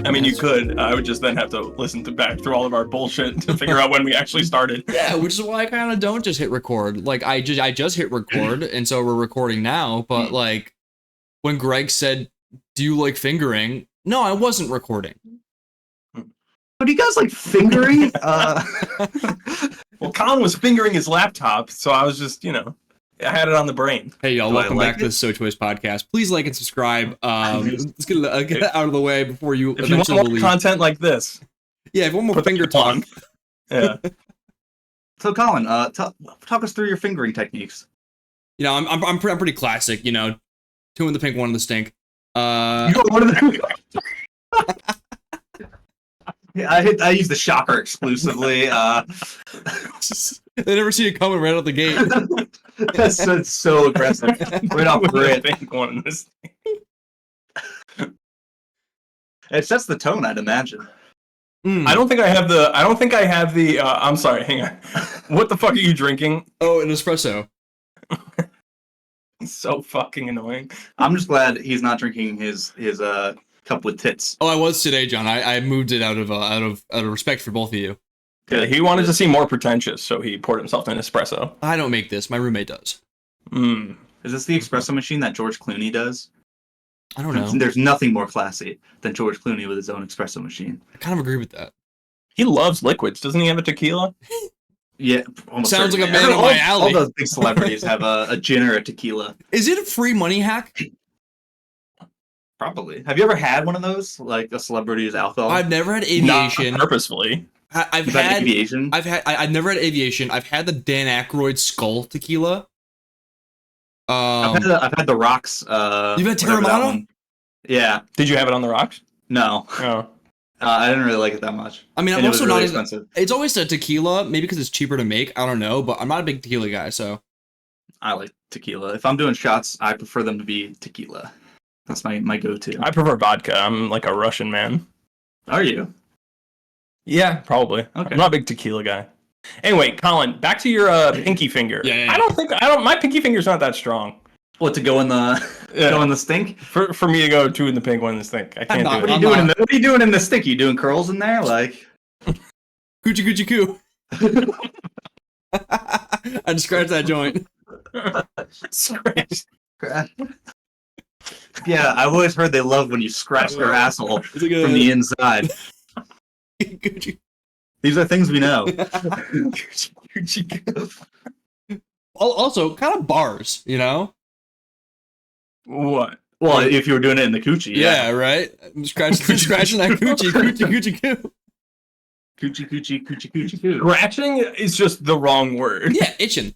I mean, you could. I would just then have to listen back through all of our bullshit to figure out when we actually started. Yeah, which is why I kind of don't just hit record. Like, I just hit record, and so we're recording now. But like, when Greg said, "Do you like fingering?" No, I wasn't recording. But you guys like fingering? Well, Colin was fingering his laptop, so I was just, I had it on the brain. Hey, y'all, welcome back to the sochoicepodcast. Please like and subscribe. Let's get it out of the way before you if you want more content like this. Yeah, if you want more finger talk. Yeah. So, Colin, talk us through your fingering techniques. I'm pretty classic, two in the pink, one in the stink. Yeah, I use the shocker exclusively. They never see it coming right out the gate. That's so aggressive. Right off the rip. It sets the tone, I'd imagine. I don't think I have the. I'm sorry. Hang on. What the fuck are you drinking? Oh, an espresso. So fucking annoying. I'm just glad he's not drinking his cup with tits. Oh, I was today, John. I moved it out of respect for both of you. Yeah, he wanted to seem more pretentious, so he poured himself an espresso. I don't make this. My roommate does. Is this the espresso machine that George Clooney does? I don't know. There's nothing more classy than George Clooney with his own espresso machine. I kind of agree with that. He loves liquids. Doesn't he have a tequila? Yeah. Sounds like a man on my alley. All those big celebrities have a gin or a tequila. Is it a free money hack? Probably. Have you ever had one of those? Like a celebrity's alcohol? I've never had aviation. Not purposefully. I've had aviation. I've never had aviation. I've had the Dan Aykroyd Skull tequila. I've had the rocks. You've had Terramana? Yeah. Did you have it on the rocks? No. Oh. I didn't really like it that much. I mean, I'm also really not expensive. It's always a tequila, maybe because it's cheaper to make. I don't know, but I'm not a big tequila guy, so. I like tequila. If I'm doing shots, I prefer them to be tequila. That's my go-to. I prefer vodka. I'm like a Russian man. Are you? Yeah, probably. Okay. I'm not a big tequila guy. Anyway, Colin, back to your pinky finger. Yeah. My pinky finger's not that strong. What, to go in the stink? For me to go two in the pink, one in the stink. I can't do it. What are you doing in the stink? You doing curls in there? Like coochie coochie coo. I just scratched that joint. Scratch. Yeah, I've always heard they love when you scratch their asshole from the inside. These are things we know. Also, kind of bars, What? Well, if you were doing it in the coochie, yeah, right. Scratching that coochie, coochie coo. Coochie. Scratching is just the wrong word. Yeah, itching.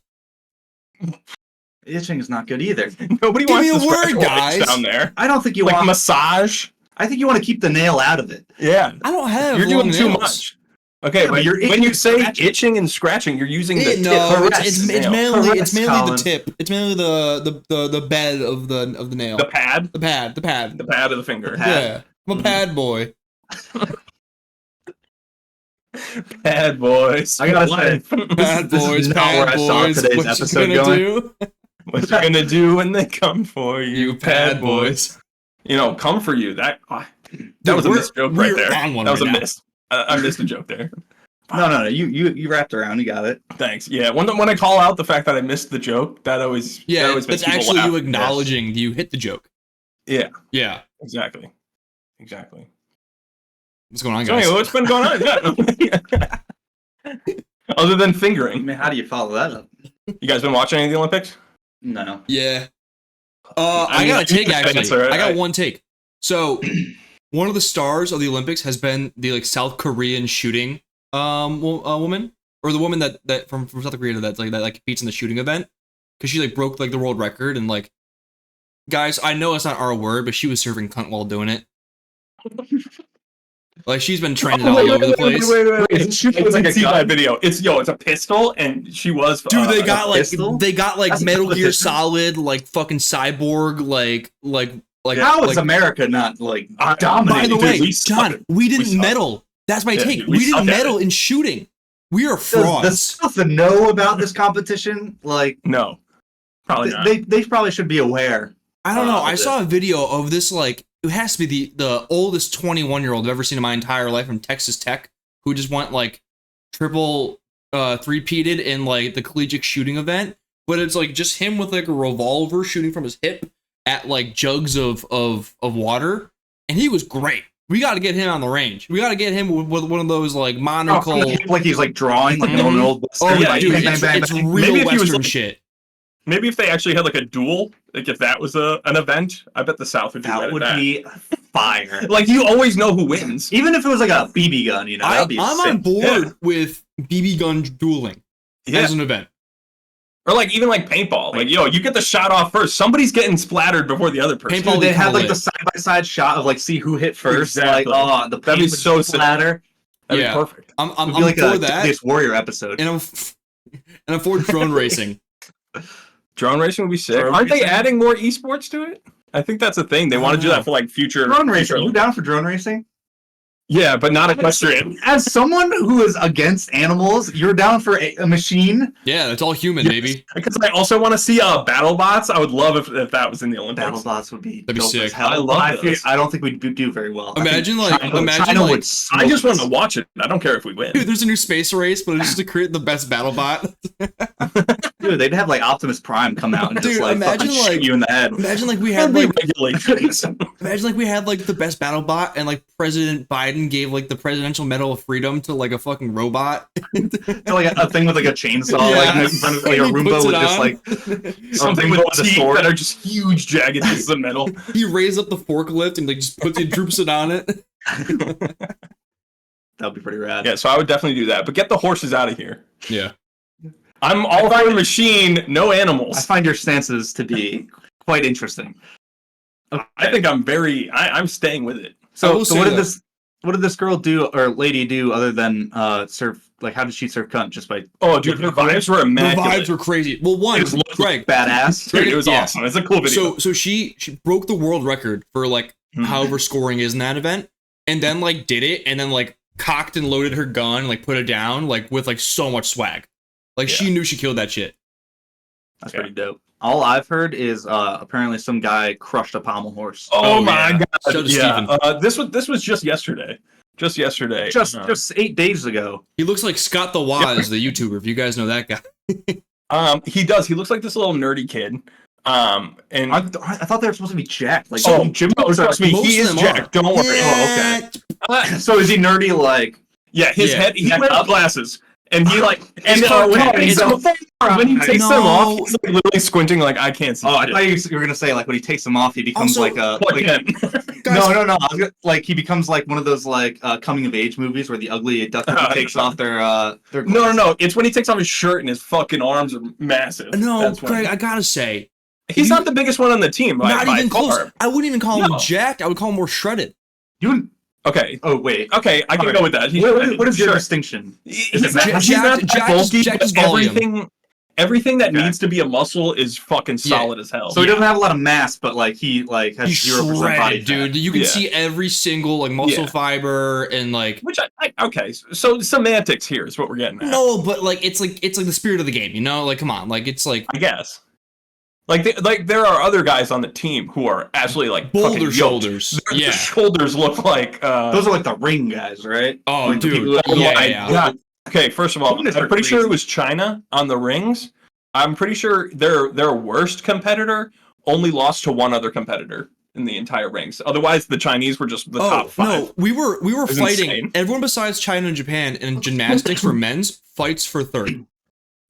Itching is not good either. Nobody wants to scratch guys down there. I don't think you want massage. I think you want to keep the nail out of it. Yeah, I don't have. You're doing too much. Okay, but when you say itching and scratching, you're using the tip. No, it's mainly Colin. the tip. It's mainly the bed of the nail. The pad. The pad of the finger. Yeah, I'm a pad boy. Bad boys. I gotta say, bad boys. Bad boys. Today's episode going. What you gonna do when they come for you, bad boys? Come for you. That was a missed joke right there. That was a miss. I missed a joke there. No. You wrapped around. You got it. Thanks. Yeah. When I call out the fact that I missed the joke, that always that's actually you acknowledging you hit the joke. Yeah. Yeah. Exactly. What's going on, so guys? Anyway, what's been going on? Yeah. Other than fingering. I mean, how do you follow that up? You guys been watching any of the Olympics? No. Yeah. I got a take, actually. I got one take. So, one of the stars of the Olympics has been the South Korean shooting woman, or the woman that from South Korea that competes in the shooting event, because she broke the world record, and guys, I know it's not our word, but she was serving cunt while doing it. She's been trending all over the place. Wait. She was like a video. It's a pistol, and she was. Dude, they got Metal Gear Solid, fucking Cyborg, How is America not dominating? By the way, John, we didn't medal. That's my take. We didn't medal in shooting. We are frauds. Does South know about this competition? No, probably not. They probably should be aware. I don't know. I saw a video of this it has to be the oldest 21-year-old I've ever seen in my entire life from Texas Tech, who just went like triple three-peated in like the collegiate shooting event. But it's like just him with like a revolver shooting from his hip at like jugs of water, and he was great. We got to get him on the range. We got to get him with one of those like monocle, like he's like drawing like an old Western. Oh yeah, dude, it's real Maybe if he was, Western like, shit. Maybe if they actually had like a duel, like if that was an event, I bet the South would do That would be fire. Like you always know who wins. Even if it was like a BB gun, you know, that'd be I'm sick. on board with BB gun dueling as an event. Or like even like paintball. Like, yo, you get the shot off first. Somebody's getting splattered before the other person. Dude, they have like the side-by-side shot of like see who hit first. Exactly. Like, the paint would so splatter. That'd be perfect. I'm It'd be like for a that. This Warrior episode. And I'm for drone racing. Drone racing would be sick. Aren't they adding more esports to it? I think that's a thing. They want to do that for like future drone racing. You down for drone racing? Yeah, but not equestrian. As someone who is against animals, you're down for a machine? Yeah, that's all human, baby. Because I also want to see battle bots. I would love if that was in the Olympics. Battle bots would be That'd be sick. Hell. I love those. I don't think we'd do very well. Imagine China like would I just want to watch it. I don't care if we win. dude, there's a new space race, but it's just to create the best battle bot. Dude, they'd have like Optimus Prime come out and just like imagine shoot like you in the head. Imagine like we had like regulations. imagine like we had like the best battle bot, and like President Biden gave like the Presidential Medal of Freedom to like a fucking robot. To, like a thing with like a chainsaw, like in front of like a He Roomba puts with it just on. like Something with a teeth sword. that are just huge, jagged pieces of metal. He raised up the forklift and like just droops it on it. That'd be pretty rad. Yeah, so I would definitely do that. But get the horses out of here. Yeah. I'm all for the machine, no animals. I find your stances to be quite interesting. I think I'm staying with it. So what did this girl do or lady do other than serve? Like, how did she serve cunt? Just by Dude, her vibes were The immaculate. vibes were crazy. Well, one, Greg, badass. Dude, it was awesome. It's a cool video. So she broke the world record for like however scoring is in that event, and then like did it, and then like cocked and loaded her gun, like put it down, like with like so much swag. Like she knew she killed that shit. That's pretty dope. All I've heard is apparently some guy crushed a pommel horse. Oh my god! Shout out to Steven. This was just yesterday. Just 8 days ago. He looks like Scott the Waz, the YouTuber. If you guys know that guy. He does. He looks like this little nerdy kid. And I thought they were supposed to be jacked. Like, Jim, trust me, he is jacked. Don't worry. Yeah. Oh, okay. So is he nerdy? Like, Yeah, his head. He has glasses, and he like when he takes them off, he's like literally squinting, like I can't see. Oh, I thought you were gonna say like when he takes them off, he becomes Also, like a Guys, no. I was gonna, like he becomes like one of those like coming of age movies where the ugly duckling takes off their No. It's when he takes off his shirt and his fucking arms are massive. No, That's when- Craig, I gotta say, he's not the biggest one on the team. not by even far. close. I wouldn't even call him jacked. I would call him more shredded. Okay. Oh wait. Okay, I can go with that. What is your distinction? He's Jacked is volume. Everything that needs to be a muscle is fucking solid as hell. So he doesn't have a lot of mass, but like he like has He's 0% body shredded, fat. dude. You can see every single like muscle fiber and like. Which okay, so semantics here is what we're getting at. No, but like it's like the spirit of the game, you know? Like, come on, like it's like. I guess. Like there are other guys on the team who are absolutely like boulder shoulders. Their shoulders look like those are like the ring guys, right? Oh, like dude. Yeah. God. Okay, first of all, I'm pretty sure it was China on the rings. I'm pretty sure their worst competitor only lost to one other competitor in the entire rings. Otherwise, the Chinese were just the top 5. No, we were fighting. Insane. Everyone besides China and Japan in gymnastics for men's fights for third.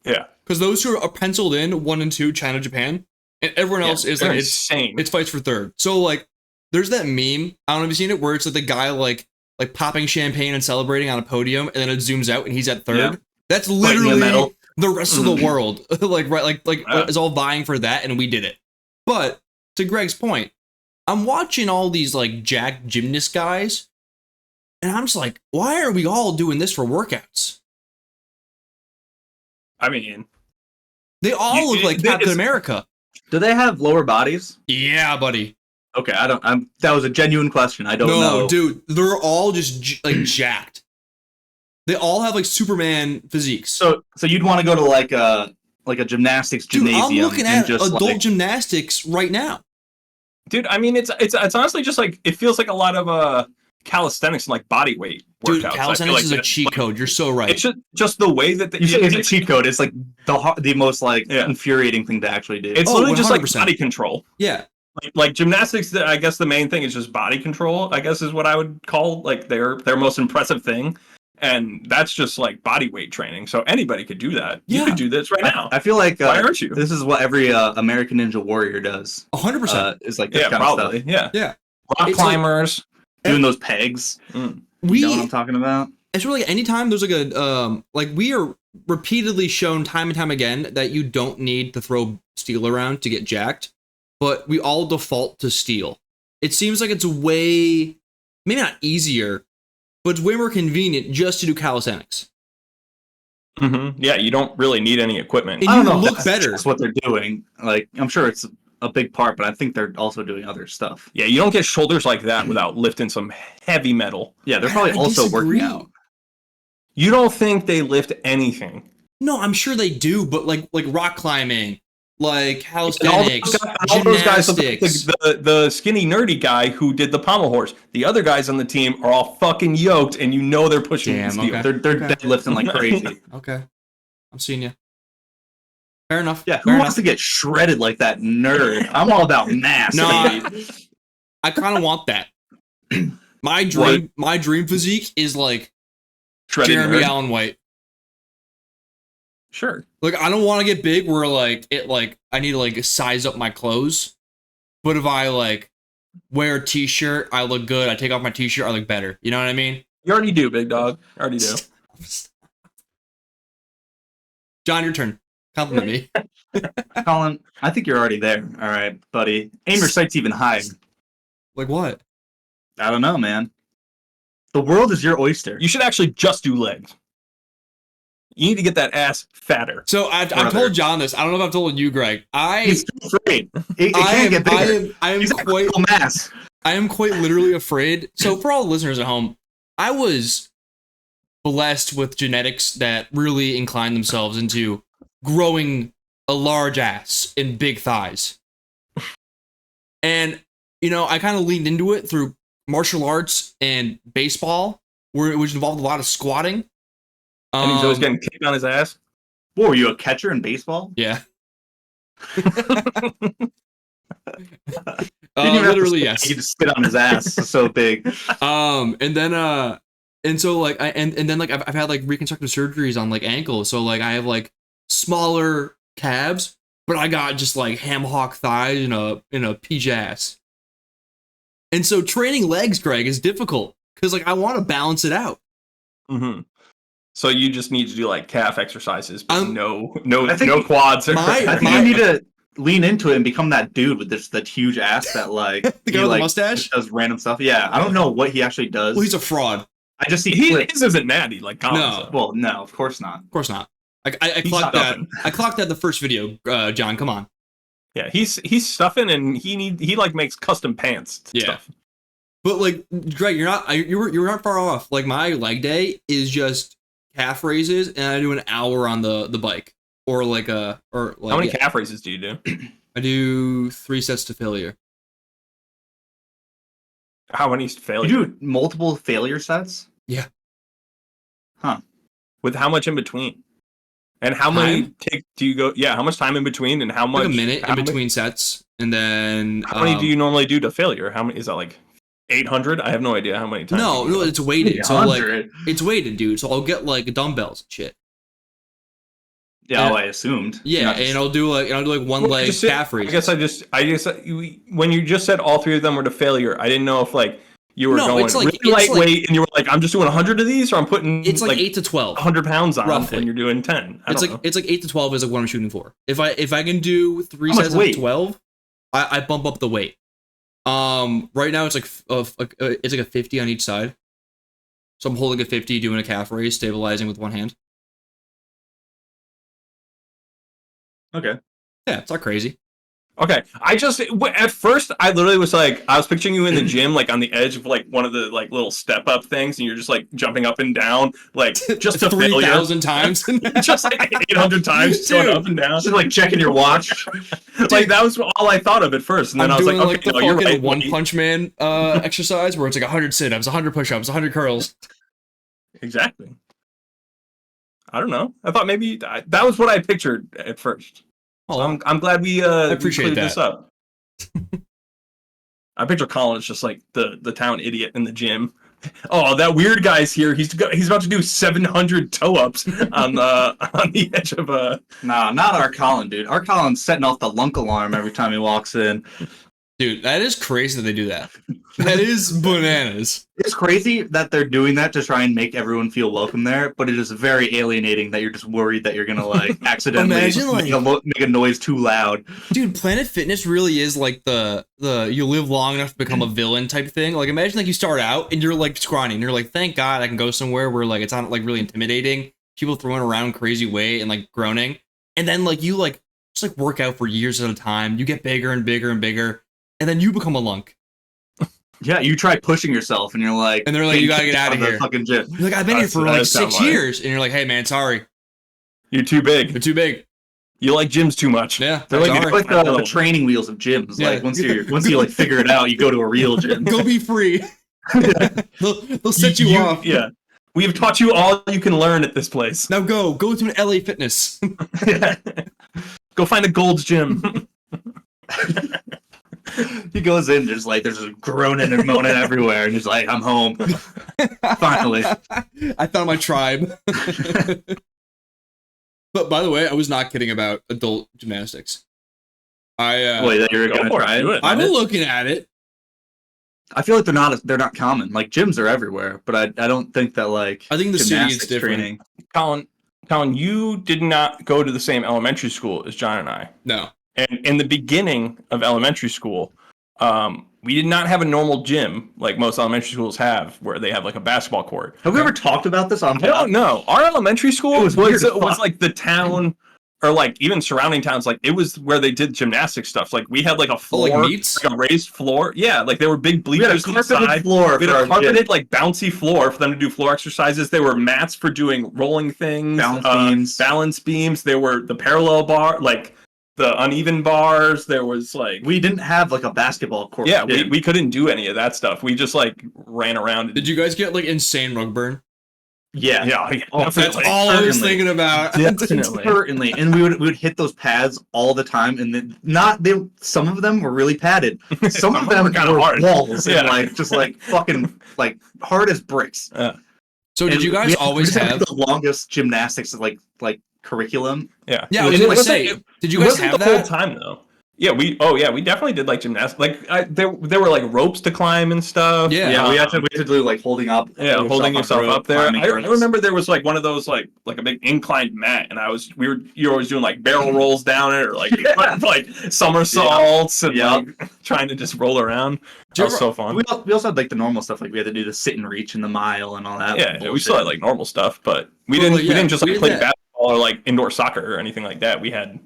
Yeah. Because those who are penciled in 1 and 2, China, Japan, and everyone else is like insane. It's fights for third. So like, there's that meme. I don't know if you've seen it, where it's like the guy like popping champagne and celebrating on a podium, and then it zooms out and he's at third. Yeah. That's literally the rest of the world. Is all vying for that, and we did it. But to Greg's point, I'm watching all these like jacked gymnast guys, and I'm just like, why are we all doing this for workouts? I mean, they all look like Captain America. Do they have lower bodies? Yeah, buddy. Okay, that was a genuine question. I don't know. No, dude, they're all just like jacked. They all have like Superman physiques. So you'd want to go to like a gymnastics gymnasium. Dude, I'm looking at just adult gymnastics right now. Dude, I mean, it's honestly just like it feels like a lot of calisthenics and like body weight workouts. Dude, calisthenics is a cheat code. You're so right. It's just the way that you say it's a cheat code. It's like the most like infuriating thing to actually do. It's literally just like body control. Yeah. Like gymnastics, I guess the main thing is just body control, I guess is what I would call like their most impressive thing. And that's just like body weight training. So anybody could do that. Yeah. You could do this right now. I feel like why aren't you? This is what every American Ninja Warrior does. 100%. Is like this kind probably. of stuff. Yeah. Rock climbers. Doing those pegs. You know what I'm talking about? It's really anytime there's like a like we are repeatedly shown time and time again that you don't need to throw steel around to get jacked, but we all default to steel. It seems like it's way, maybe not easier, but it's way more convenient just to do calisthenics. Mm-hmm. Yeah, you don't really need any equipment. And I don't know. Look better. That's what they're doing. Like, I'm sure it's a big part, but I think they're also doing other stuff. Yeah, you don't get shoulders like that without lifting some heavy metal. Yeah, they're probably also working out. You don't think they lift anything? No, I'm sure they do, but like rock climbing, like calisthenics, all those guys, gymnastics. the skinny nerdy guy who did the pommel horse. The other guys on the team are all fucking yoked, and you know they're pushing steel. Okay. They're deadlifting like crazy. Okay, I'm seeing you. Fair enough. Yeah, who wants to get shredded like that nerd? I'm all about mass. No, I kind of want that. My dream physique is like shredded Jeremy nerd. Allen White. Sure. Like, I don't want to get big where like I need to like size up my clothes. But if I like wear a t-shirt, I look good. I take off my t-shirt, I look better. You know what I mean? You already do, big dog. Already do. John, your turn. Compliment me. Colin, I think you're already there. All right, buddy. Aim your sights even higher. Like what? I don't know, man. The world is your oyster. You should actually just do legs. You need to get that ass fatter. So I've told John this. I don't know if I've told you, Greg. He's afraid. It can't get bigger. I am quite mass. I am quite literally afraid. So for all the listeners at home, I was blessed with genetics that really inclined themselves into growing a large ass and big thighs. And, you know, I kind of leaned into it through martial arts and baseball, which involved a lot of squatting. And he's always getting kicked on his ass. Whoa, were you a catcher in baseball? Yeah. Literally, yes. He just spit on his ass. It's so big. And so like and then like I've had like reconstructive surgeries on like ankles, so like I have like smaller calves, but I got just like ham hock thighs in a peach ass. And so training legs, Greg, is difficult because like I want to balance it out. Mm-hmm. So you just need to do like calf exercises, but no quads. I think you need to lean into it and become that dude with that huge ass that like the guy with the mustache does random stuff. Yeah, I don't know what he actually does. Well, he's a fraud. I just see his isn't natty like Colin. No. Well, no, of course not. Of course not. I clocked that. I clocked that the first video, John. Come on. Yeah, he's stuffing and he like makes custom pants. Stuff. But like Greg, you're not far off. Like my leg day is just calf raises, and I do an hour on the bike, or how many calf raises do you do? I do 3 sets to failure. How many failure? You do multiple failure sets? Yeah. Huh. With how much in between? And how many do you go? Yeah, how much time in between, and how much? Like a minute in between sets, and then how many do you normally do to failure? How many is that? Like 800? I have no idea how many times. No, it's weighted. So like it's weighted, dude. So I'll get like dumbbells and shit. Yeah, I assumed. Yeah, and I'll do like one leg calf raise. I guess when you just said all 3 of them were to failure, I didn't know if like you were going really lightweight and you were like, I'm just doing 100 of these, or I'm putting it's like 8 to 12, 100 pounds on, roughly. And you're doing 10. It's like 8 to 12 is like what I'm shooting for. If I can do 3 sets of 12, I bump up the weight. Right now it's like a 50 on each side. So I'm holding a 50, doing a calf raise, stabilizing with one hand. Okay. Yeah, it's not crazy. Okay, at first I literally was like, I was picturing you in the gym, like on the edge of like one of the like little step up things, and you're just like jumping up and down, like just to 3,000 times, just like 800 times, going up and down, just like checking your watch. Like that was all I thought of at first, and then I was doing, like, okay, the no, you're fucking right. One Punch Man exercise where it's like 100 sit-ups, 100 push-ups, 100 curls. Exactly. I don't know. I thought maybe that was what I pictured at first. So I'm glad we appreciate cleared that. this up. I picture Colin as just like the town idiot in the gym. Oh, that weird guy's here. He's about to do 700 toe-ups on the edge of a. Nah, not our Colin, dude. Our Colin's setting off the lunk alarm every time he walks in. Dude, that is crazy that they do that. That is bananas. It's crazy that they're doing that to try and make everyone feel welcome there, but it is very alienating that you're just worried that you're gonna like accidentally make a noise too loud. Dude, Planet Fitness really is like the you live long enough to become a villain type thing. Like imagine like you start out and you're like scrawny and you're like, thank God I can go somewhere where like it's not like really intimidating. People throwing around crazy weight and like groaning. And then like you like just like work out for years at a time. You get bigger and bigger and bigger. And then you become a lunk. Yeah, you try pushing yourself, and you're like, and they're like, you gotta get out of here. Fucking gym. You're like, I've been here for like 6 years, and you're like, hey man, sorry, you're too big. You're too big. You like gyms too much. Yeah, they're like the training wheels of gyms. Yeah. Like once you like figure it out, you go to a real gym. Go be free. they'll set you off. Yeah, we have taught you all you can learn at this place. Now go to an LA Fitness. Go find a Gold's Gym. He goes in, there's just groaning and moaning everywhere, and he's like, I'm home. Finally. I found my tribe. But by the way, I was not kidding about adult gymnastics. Wait, you're gonna try it? I've been looking at it. I feel like they're not common. Like gyms are everywhere, but I don't think that like I think the city is different. Colin, you did not go to the same elementary school as John and I. No. And in the beginning of elementary school, we did not have a normal gym like most elementary schools have, where they have like a basketball court. Have we ever talked about this on? I don't know. Our elementary school was like the town, or like even surrounding towns. Like it was where they did gymnastic stuff. Like we had like a floor, like a raised floor. Yeah, like there were big bleachers inside. Floor. We had a carpeted like bouncy floor for them to do floor exercises. There were mats for doing rolling things, balance beams. There were the parallel bar, like the uneven bars. There was like we didn't have like a basketball court. Yeah, we couldn't do any of that stuff. We just like ran around. Did you guys get like insane rug burn? Yeah. That's all I was thinking about. Certainly. And we would hit those pads all the time, and then some of them were really padded. Some of them were kind of hard walls, and like just like fucking like hard as bricks. So did you guys always have the longest gymnastics like curriculum? Yeah. I was gonna say, did you guys have that the whole time though? Yeah, we definitely did like gymnastics. Like there were like ropes to climb and stuff. Yeah, we had to do like holding up. Yeah, holding yourself up there. I remember there was like one of those like a big inclined mat, and you were always doing like barrel rolls down it, or like like somersaults and like trying to just roll around. That was so fun. We also had like the normal stuff, like we had to do the sit and reach in the mile and all that. Yeah, we still had like normal stuff, but we didn't just like play basketball or like indoor soccer or anything like that. We had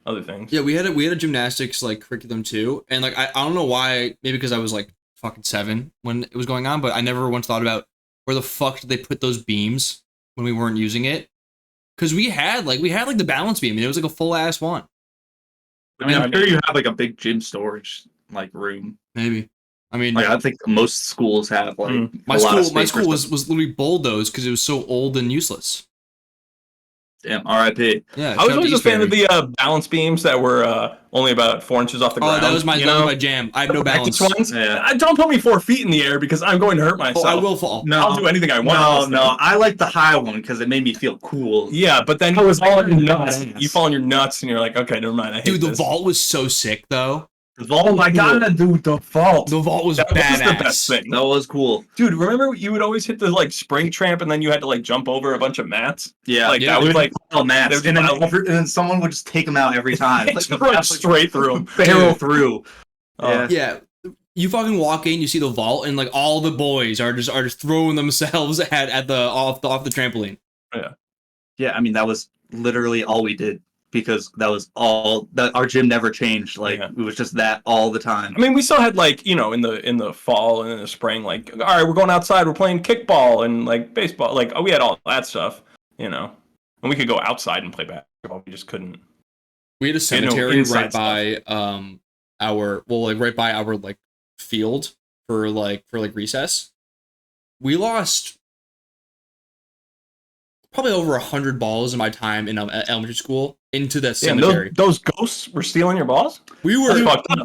other things. Yeah, we had a gymnastics like curriculum too, and like I don't know why, maybe because I was like fucking 7 when it was going on, but I never once thought about where the fuck did they put those beams when we weren't using it? Because we had like the balance beam, and it was like a full ass one. I mean, I'm sure you have like a big gym storage like room. Maybe. I mean, like, I think most schools have like my school was literally bulldozed because it was so old and useless. Damn, R.I.P. Yeah, I was always a fan of the balance beams that were only about 4 inches off the ground. Oh, that was my jam. I have no balance. Ones. Yeah. Don't put me 4 feet in the air because I'm going to hurt myself. Oh, I will fall. No, I'll do anything I want. No, I like the high one because it made me feel cool. Yeah, but then you fall on your nuts. You fall on your nuts, and you're like, okay, never mind. I hate the vault was so sick though. The vault, I gotta do the vault. The vault was badass. That was the best thing. That was cool, dude. Remember, you would always hit the like spring tramp, and then you had to like jump over a bunch of mats. Yeah, like that was like mats, and then someone would just take them out every time, like straight through them, barrel through. Yeah. You fucking walk in, you see the vault, and like all the boys are just throwing themselves at the off the trampoline. Yeah. I mean that was literally all we did. because that was all that our gym never changed. Like it was just that all the time. I mean, we still had like, in the fall and in the spring, like, all right, we're going outside, we're playing kickball and like baseball, like we had all that stuff, and we could go outside and play basketball. We just couldn't. We had a cemetery right by our like field for recess. We lost probably over 100 balls in my time in elementary school into that cemetery. Those ghosts were stealing your balls? We were.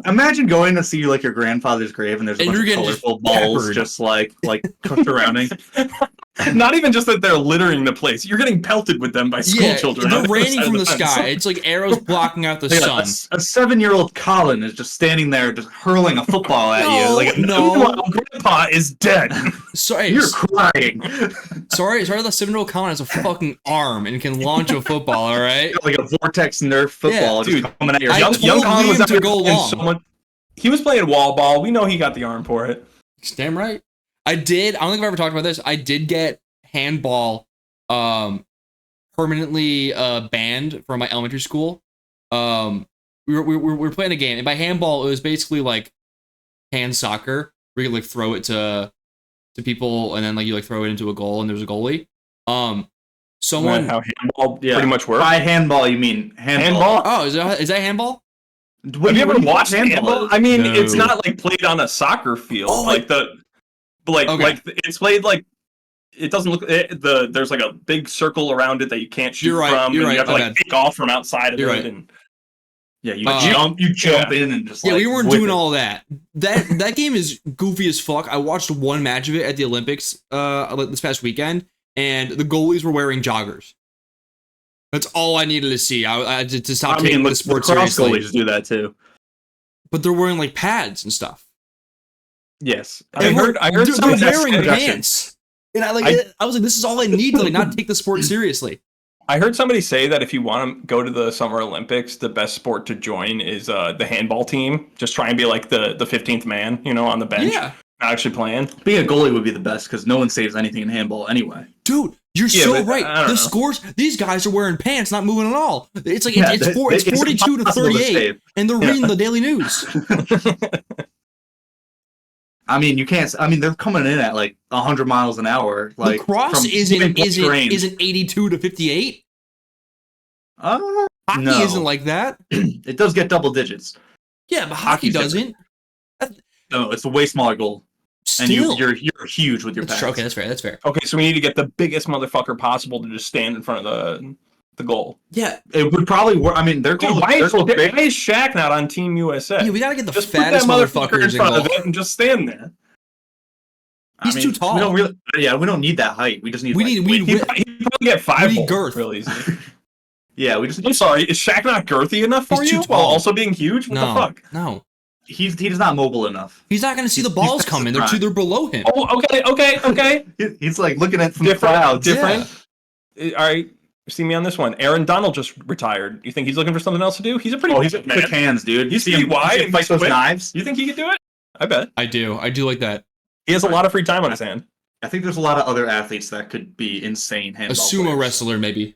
Imagine going to see like your grandfather's grave and there's a bunch of colorful balls just like surrounding. Not even just that they're littering the place. You're getting pelted with them by school children. They're raining from the sky. It's like arrows blocking out the sun. A 7-year-old Colin is just standing there, just hurling a football at you. Like, no, Grandpa is dead. Sorry, you're crying. Sorry, the 7-year-old Colin has a fucking arm and can launch a football. All right, like a vortex Nerf football, dude. Coming at your young Colin was to go long. He was playing wall ball. We know he got the arm for it. Damn right. I don't think I've ever talked about this. I did get handball permanently banned from my elementary school. We were playing a game, and by handball it was basically like hand soccer, where you like throw it to people, and then like you like throw it into a goal, and there's a goalie. How handball pretty much works. By handball, you mean handball? Oh, is that handball? Have you ever watched handball? I mean, it's not like played on a soccer field, like it's played like. It doesn't look. There's like a big circle around it that you can't shoot from. You're right. You have to like take off from outside of it. And you jump in and just. We weren't doing all that. That game is goofy as fuck. I watched one match of it at the Olympics this past weekend, and the goalies were wearing joggers. That's all I needed to see. I to stop taking the sport seriously. Goalies do that too, but they're wearing like pads and stuff. Yes, I heard they're wearing pants. And I was like, this is all I need to like not take the sport seriously. I heard somebody say that if you want to go to the Summer Olympics, the best sport to join is the handball team. Just try and be like the 15th man, on the bench. Yeah. Not actually playing. Being a goalie would be the best because no one saves anything in handball anyway. Dude, you're so right. The scores, these guys are wearing pants, not moving at all. It's like it's 42 to 38, and they're reading the Daily News. I mean, you can't. I mean, they're coming in at like 100 miles an hour. Like lacrosse isn't 82 to 58. Hockey isn't like that. It does get double digits. Yeah, but hockey doesn't. No, it's a way smaller goal. Still. And you're huge with your pads. Okay, that's fair. Okay, so we need to get the biggest motherfucker possible to just stand in front of the goal. Yeah, it would probably work. I mean, why is Shaq not on Team USA? Yeah, we gotta get the fattest motherfuckers in front of it and just stand there. He's too tall. We don't need that height. We just need. He'd probably get 5 girth real easy. Yeah, we just. I'm sorry, is Shaq not girthy enough for you while also being huge? What the fuck? No. He's not mobile enough. He's not going to see the balls coming. They're below him. Oh, okay. He's like looking at the crowd. Different. Yeah. All right. See me on this one. Aaron Donald just retired. You think he's looking for something else to do? He's a pretty quick hands, dude. He's pretty wide and like those knives. You think he could do it? I bet. I do like that. He has a lot of free time on his hand. I think there's a lot of other athletes that could be insane handball. A sumo wrestler, maybe.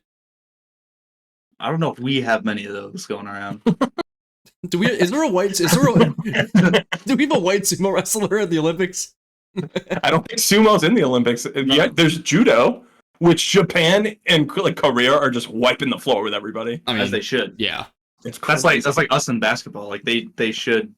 I don't know if we have many of those going around. Do we have a white sumo wrestler at the Olympics? I don't think sumo's in the Olympics. Yeah, there's judo, which Japan and like Korea are just wiping the floor with everybody. I mean, as they should. Yeah. That's like us in basketball. Like they should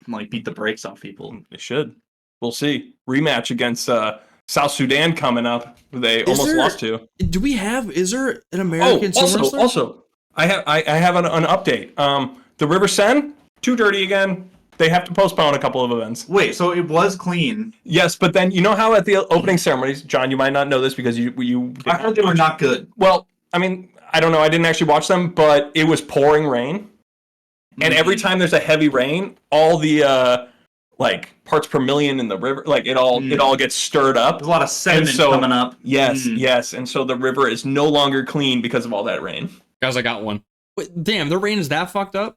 like beat the brakes off people. They should. We'll see. Rematch against South Sudan coming up. They almost lost to. Is there an American sumo wrestler? Also, I have an update. The River Sen, too dirty again. They have to postpone a couple of events. Wait, so it was clean? Yes, but then you know how at the opening ceremonies, John, you might not know this because you I heard they were not good. Well, I mean, I don't know. I didn't actually watch them, but it was pouring rain. Mm-hmm. And every time there's a heavy rain, all the like parts per million in the river, like it all gets stirred up. There's a lot of sediment coming up. Yes. And so the river is no longer clean because of all that rain. Guys, I got one. Wait, damn, the rain is that fucked up?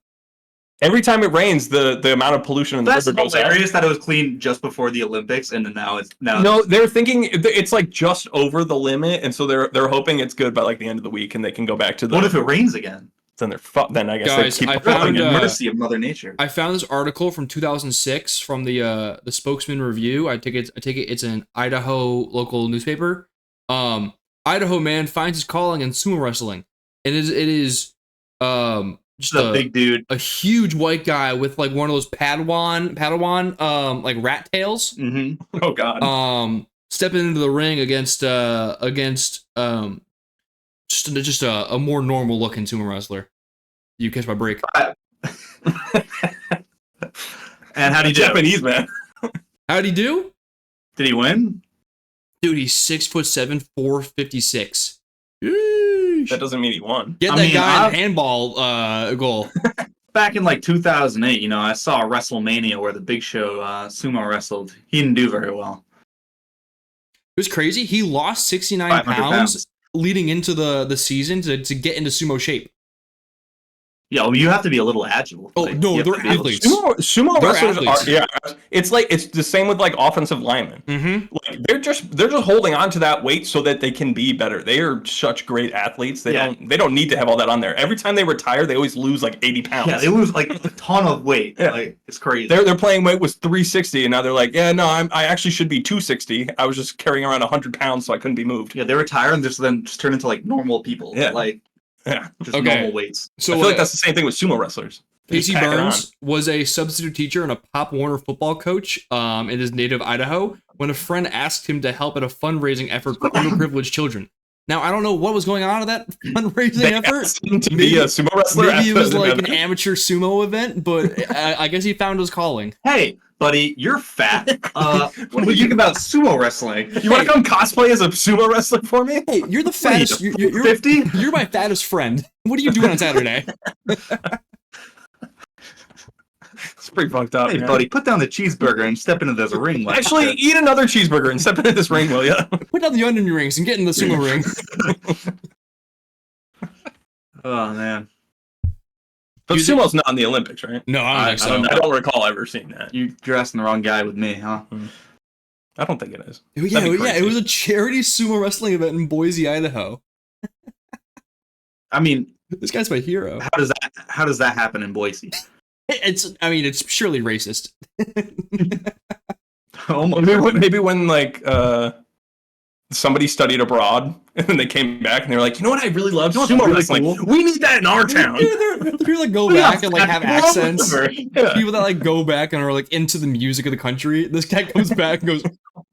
Every time it rains, the amount of pollution in the river goes up. That's hilarious that it was clean just before the Olympics, and then now. No, they're thinking it's like just over the limit, and so they're hoping it's good by like the end of the week, and they can go back to the. What if it rains again? then then I guess Guys, they keep I found the mercy of Mother Nature. I found this article from 2006 from the Spokesman Review. I take it it's an Idaho local newspaper. Idaho man finds his calling in sumo wrestling. And it is just a big dude, a huge white guy with like one of those Padawan like rat tails. Mm-hmm. Oh god. Stepping into the ring against just a more normal looking sumo wrestler. You catch my break. And how'd he do? Japanese man. How'd he do? Did he win? Dude, he's 6'7", 456. That doesn't mean he won. Get that guy in handball goal. Back in like 2008, I saw a WrestleMania where the Big Show sumo wrestled. He didn't do very well. It was crazy. He lost 69 pounds leading into the season to get into sumo shape. Yeah, well, you have to be a little agile. Oh, no, they're athletes. Sumo wrestlers are, it's the same with like offensive linemen. Mm-hmm. Like they're just holding on to that weight so that they can be better. They are such great athletes. They don't need to have all that on there. Every time they retire, they always lose like 80 pounds. Yeah, they lose like a ton of weight. Yeah. Like it's crazy. Their playing weight was 360, and now they're like, yeah, no, I actually should be 260. I was just carrying around 100 pounds, so I couldn't be moved. Yeah, they retire and just turn into like normal people. Yeah. Just normal weights. So I feel like that's the same thing with sumo wrestlers. Casey Burns was a substitute teacher and a Pop Warner football coach in his native Idaho when a friend asked him to help at a fundraising effort for underprivileged children. Now, I don't know what was going on at that fundraising effort. To be a sumo wrestler. Maybe it was like an amateur sumo event, but I guess he found his calling. Hey, buddy, you're fat. What do you think about sumo wrestling? You want to come cosplay as a sumo wrestler for me? Hey, you're the fattest. You're 50? You're my fattest friend. What are you doing on Saturday? It's pretty fucked up. Hey, man. Buddy, put down the cheeseburger and step into this ring. Actually, eat another cheeseburger and step into this ring, will you? Put down the onion rings and get in the sumo ring. Oh, man. But sumo's not in the Olympics, right? No, I don't think so. I don't recall ever seeing that. You're asking the wrong guy with me, huh? I don't think it is. Yeah, it was a charity sumo wrestling event in Boise, Idaho. I mean, this guy's my hero. How does that happen in Boise? It's surely racist. Maybe when like somebody studied abroad and then they came back and they were like, you know what I really love? Sumo wrestling. Cool? We need that in our town. The people that go back and like have accents. People that like go back and are like into the music of the country. This guy comes back and goes,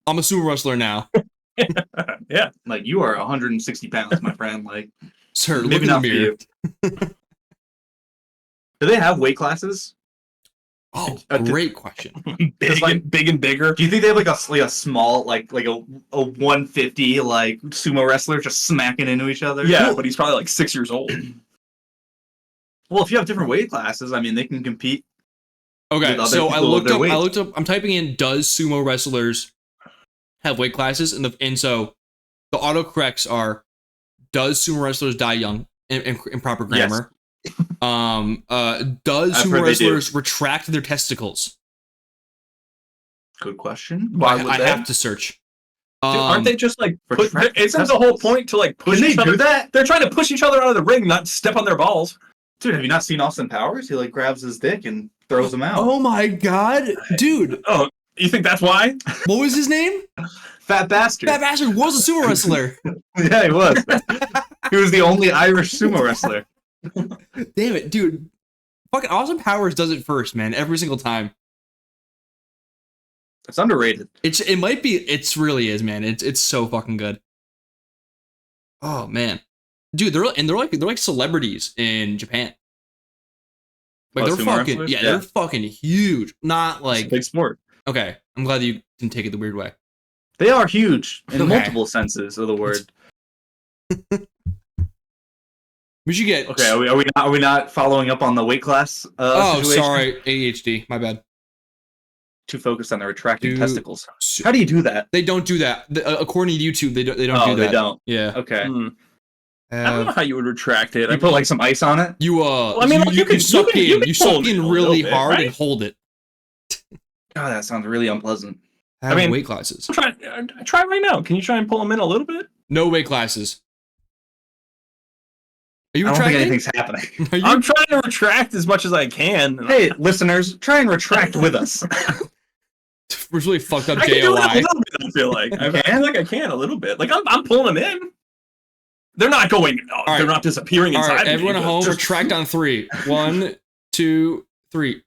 I'm a sumo wrestler now. Yeah. Like you are 160 pounds, my friend. Like, sir, look in the mirror. Do they have weight classes? Oh, great question. Big and bigger. Do you think they have like a small like a 150 like sumo wrestler just smacking into each other? Yeah, but he's probably like 6 years old. Well, if you have different weight classes, I mean, they can compete. Okay, so I looked up. I'm typing in "does sumo wrestlers have weight classes?" and so the autocorrects are "does sumo wrestlers die young?" in proper grammar. Yes. Does sumo wrestlers retract their testicles? Good question. Why would I have to search? Aren't they just like isn't the whole point to like push each other? Do that? They're trying to push each other out of the ring, not step on their balls. Dude, have you not seen Austin Powers? He like grabs his dick and throws him out. Oh my god, dude! Oh, you think that's why? What was his name? Fat Bastard. Fat Bastard was a sumo wrestler. Yeah, he was. He was the only Irish sumo wrestler. Damn it, dude. Fucking Austin Powers does it first, man. Every single time. It's underrated. It might be. It really is, man. It's so fucking good. Oh man, dude. They're like celebrities in Japan. Like they're fucking they're fucking huge. Not like it's a big sport. Okay, I'm glad you didn't take it the weird way. They are huge in multiple senses of the word. We should get. Okay, are we not following up on the weight class? Situation? Sorry, ADHD. My bad. Too focused on the retracting testicles. How do you do that? They don't do that. According to YouTube, they don't do that. They don't. Yeah. Okay. I don't know how you would retract it. You put like some ice on it. Well, I mean, you can suck in. You suck in really hard and hold it. God, that sounds really unpleasant. I mean, weight classes. Try right now. Can you try and pull them in a little bit? No weight classes. Are you I don't think retracting? anything's happening. I'm trying to retract as much as I can. Hey, listeners, try and retract with us. We're really fucked up I can do it a JOI. little bit, I feel like. I feel like I can a little bit. Like, I'm pulling them in. They're not going, right. They're not disappearing All inside right, of me. everyone at home, Just- retract on 3. 1, 2, 3.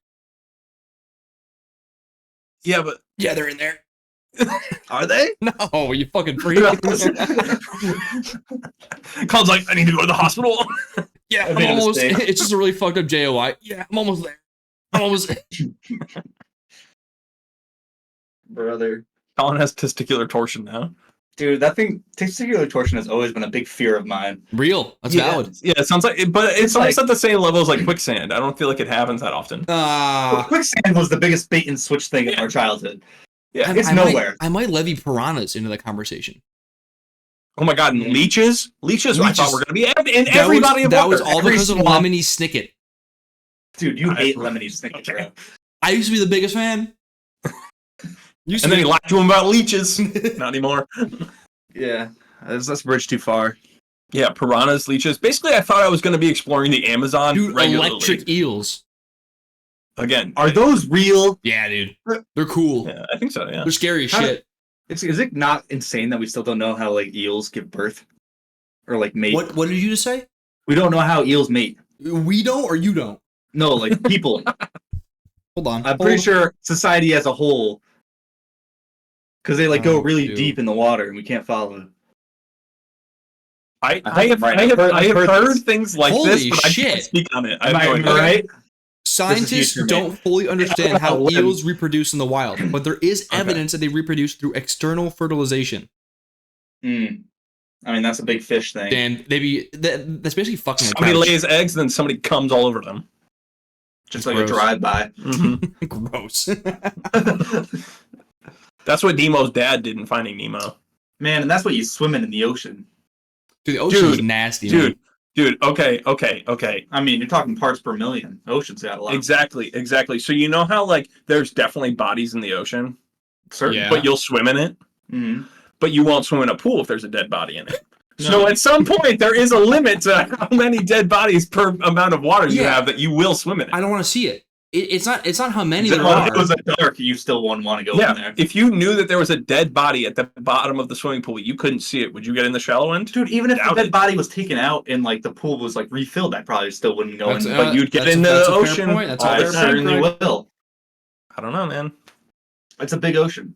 Yeah, but... Yeah, they're in there. Are they? No, you fucking freak. Colin's like, I need to go to the hospital. Yeah, I I'm made a almost. mistake. It's just a really fucked up JOI. Yeah, I'm almost there. I'm almost. Brother. Colin has testicular torsion now. Dude, that thing, testicular torsion has always been a big fear of mine. Real. That's valid. Yeah, it sounds like, but it's Like- almost at the same level as like quicksand. I don't feel like it happens that often. Quicksand was the biggest bait and switch thing in our childhood. Yeah, It's nowhere. I might levy piranhas into that conversation. Oh my god, and leeches? Leeches, I thought Leeches. were going to be in every body of that water. was all Every because of swamp. Lemony Snicket. Dude, you hate Lemony Snicket, bro. I used to be the biggest fan. Used And to then he be. lied to him about leeches. Not anymore. Yeah, that's a bridge too far. Yeah, piranhas, leeches. Basically, I thought I was going to be exploring the Amazon Dude, regularly. electric eels. Again. Are those real? Yeah, dude. They're cool. Yeah, I think so, yeah. They're scary as How- shit. Is it not insane that we still don't know how like eels give birth? Or like mate? What did you just say? We don't know how eels mate. We don't or you don't? No, like people. Hold on. I'm pretty sure society as a whole, because they like go really dude. deep in the water and we can't follow. I think have, I'm right. I have, I've I have heard heard this. things like Holy this, but I shit. can't speak on it. I Am have no I idea. right? Scientists This is future, don't fully understand how Lim. eels reproduce in the wild, but there is Okay. evidence that they reproduce through external fertilization. I mean, that's a big fish thing. And that's basically fucking a Somebody couch. lays eggs, then somebody comes all over them. Just like Gross. a drive-by. Gross. That's what Nemo's dad did in Finding Nemo. Man, and that's what you swimming in the ocean. Dude, the ocean's Dude, nasty, man. Dude, okay. I mean, you're talking parts per million. Ocean's got a lot. Exactly. So you know how, like, there's definitely bodies in the ocean, Certain. Yeah. but you'll swim in it, Mhm. but you won't swim in a pool if there's a dead body in it. No. So at some point, there is a limit to how many dead bodies per amount of water you Yeah. have that you will swim in it. I don't want to see it. It's not how many there If are. it was a dark, you still wouldn't want to go in Yeah, there. if you knew that there was a dead body at the bottom of the swimming pool, you couldn't see it. Would you get in the shallow end? Dude, even if the Doubt dead it. body was taken out and like the pool was like refilled, I probably still wouldn't go in. That's- But you'd get that's a- into that's the a fair ocean. point. That's a I fair point, certainly Greg. will. I don't know, man. It's a big ocean.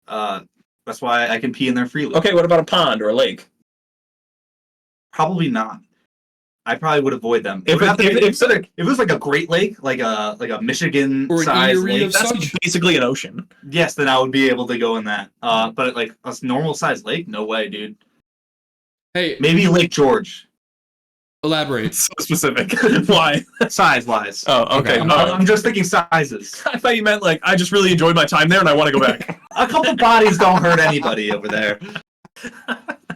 That's why I can pee in there freely. Okay, what about a pond or a lake? Probably not. I probably would avoid them. If If it was like a Great Lake, like a Michigan Or an size Erie lake, of That's such. basically an ocean. yes, then I would be able to go in that. But like a normal size lake, no way, dude. Hey, Maybe Lake George, elaborate. It's so specific. Why? size wise. Oh, okay. Okay. I'm just thinking sizes. I thought you meant like I just really enjoyed my time there and I want to go back. A couple bodies don't hurt anybody over there.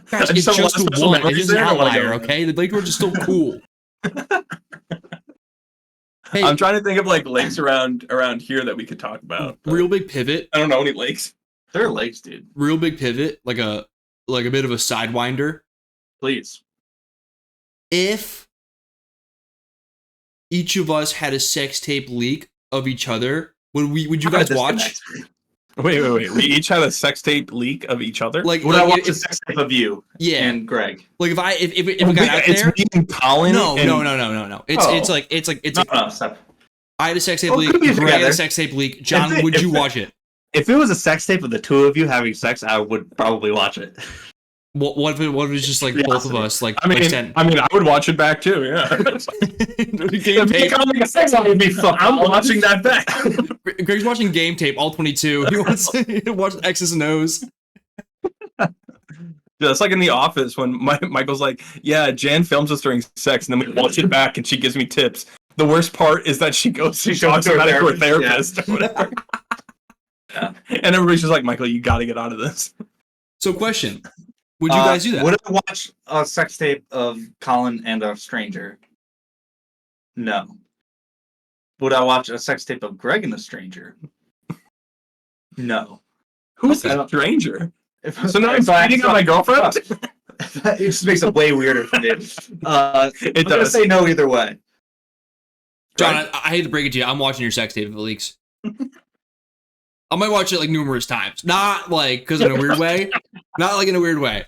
Guys, I it's just have a lot just of special one. It memories is an there, I wanna go outlier, there. okay? The Lake George is still cool. Hey, I'm trying to think of like lakes around here that we could talk about. but real big pivot. I don't know any lakes. There are lakes, dude. Real big pivot. Like a bit of a sidewinder. Please. If each of us had a sex tape leak of each other, would you guys watch? Wait. We each had a sex tape leak of each other. Like, Would I watch if- a sex tape of you yeah, and Greg? like if it got out it's there. me and Colin. No. and- It's Oh. like No, stop. I had a sex tape Well, leak. could be Greg had together. a sex tape leak. John, If it- would if you it- watch it? If it was a sex tape of the two of you having sex, I would probably watch it. What if it was just like both of us? Like, I mean, extend. I would watch it back too. Yeah. Game tape. would be fun. I'm watching that back. Greg's watching game tape, all 22. He wants to watch X's and O's. Yeah, it's like in The Office when Michael's like, "Yeah, Jan films us during sex, and then we watch it back, and she gives me tips." The worst part is that she goes to shows talks to her about it to her therapist, therapist or whatever. Yeah. And everybody's just like, "Michael, you got to get out of this." So, question: would you guys do that? Would I watch a sex tape of Colin and a stranger? No. Would I watch a sex tape of Greg and a stranger? No. Who's I the don't- stranger? If, So now I'm cheating on my girlfriend. If It just makes it way weirder for me. It I'm gonna does. say no either way. John, Right? I hate to break it to you. I'm watching your sex tape if it leaks. I might watch it like numerous times. Not like because in a weird way. Not like in a weird way.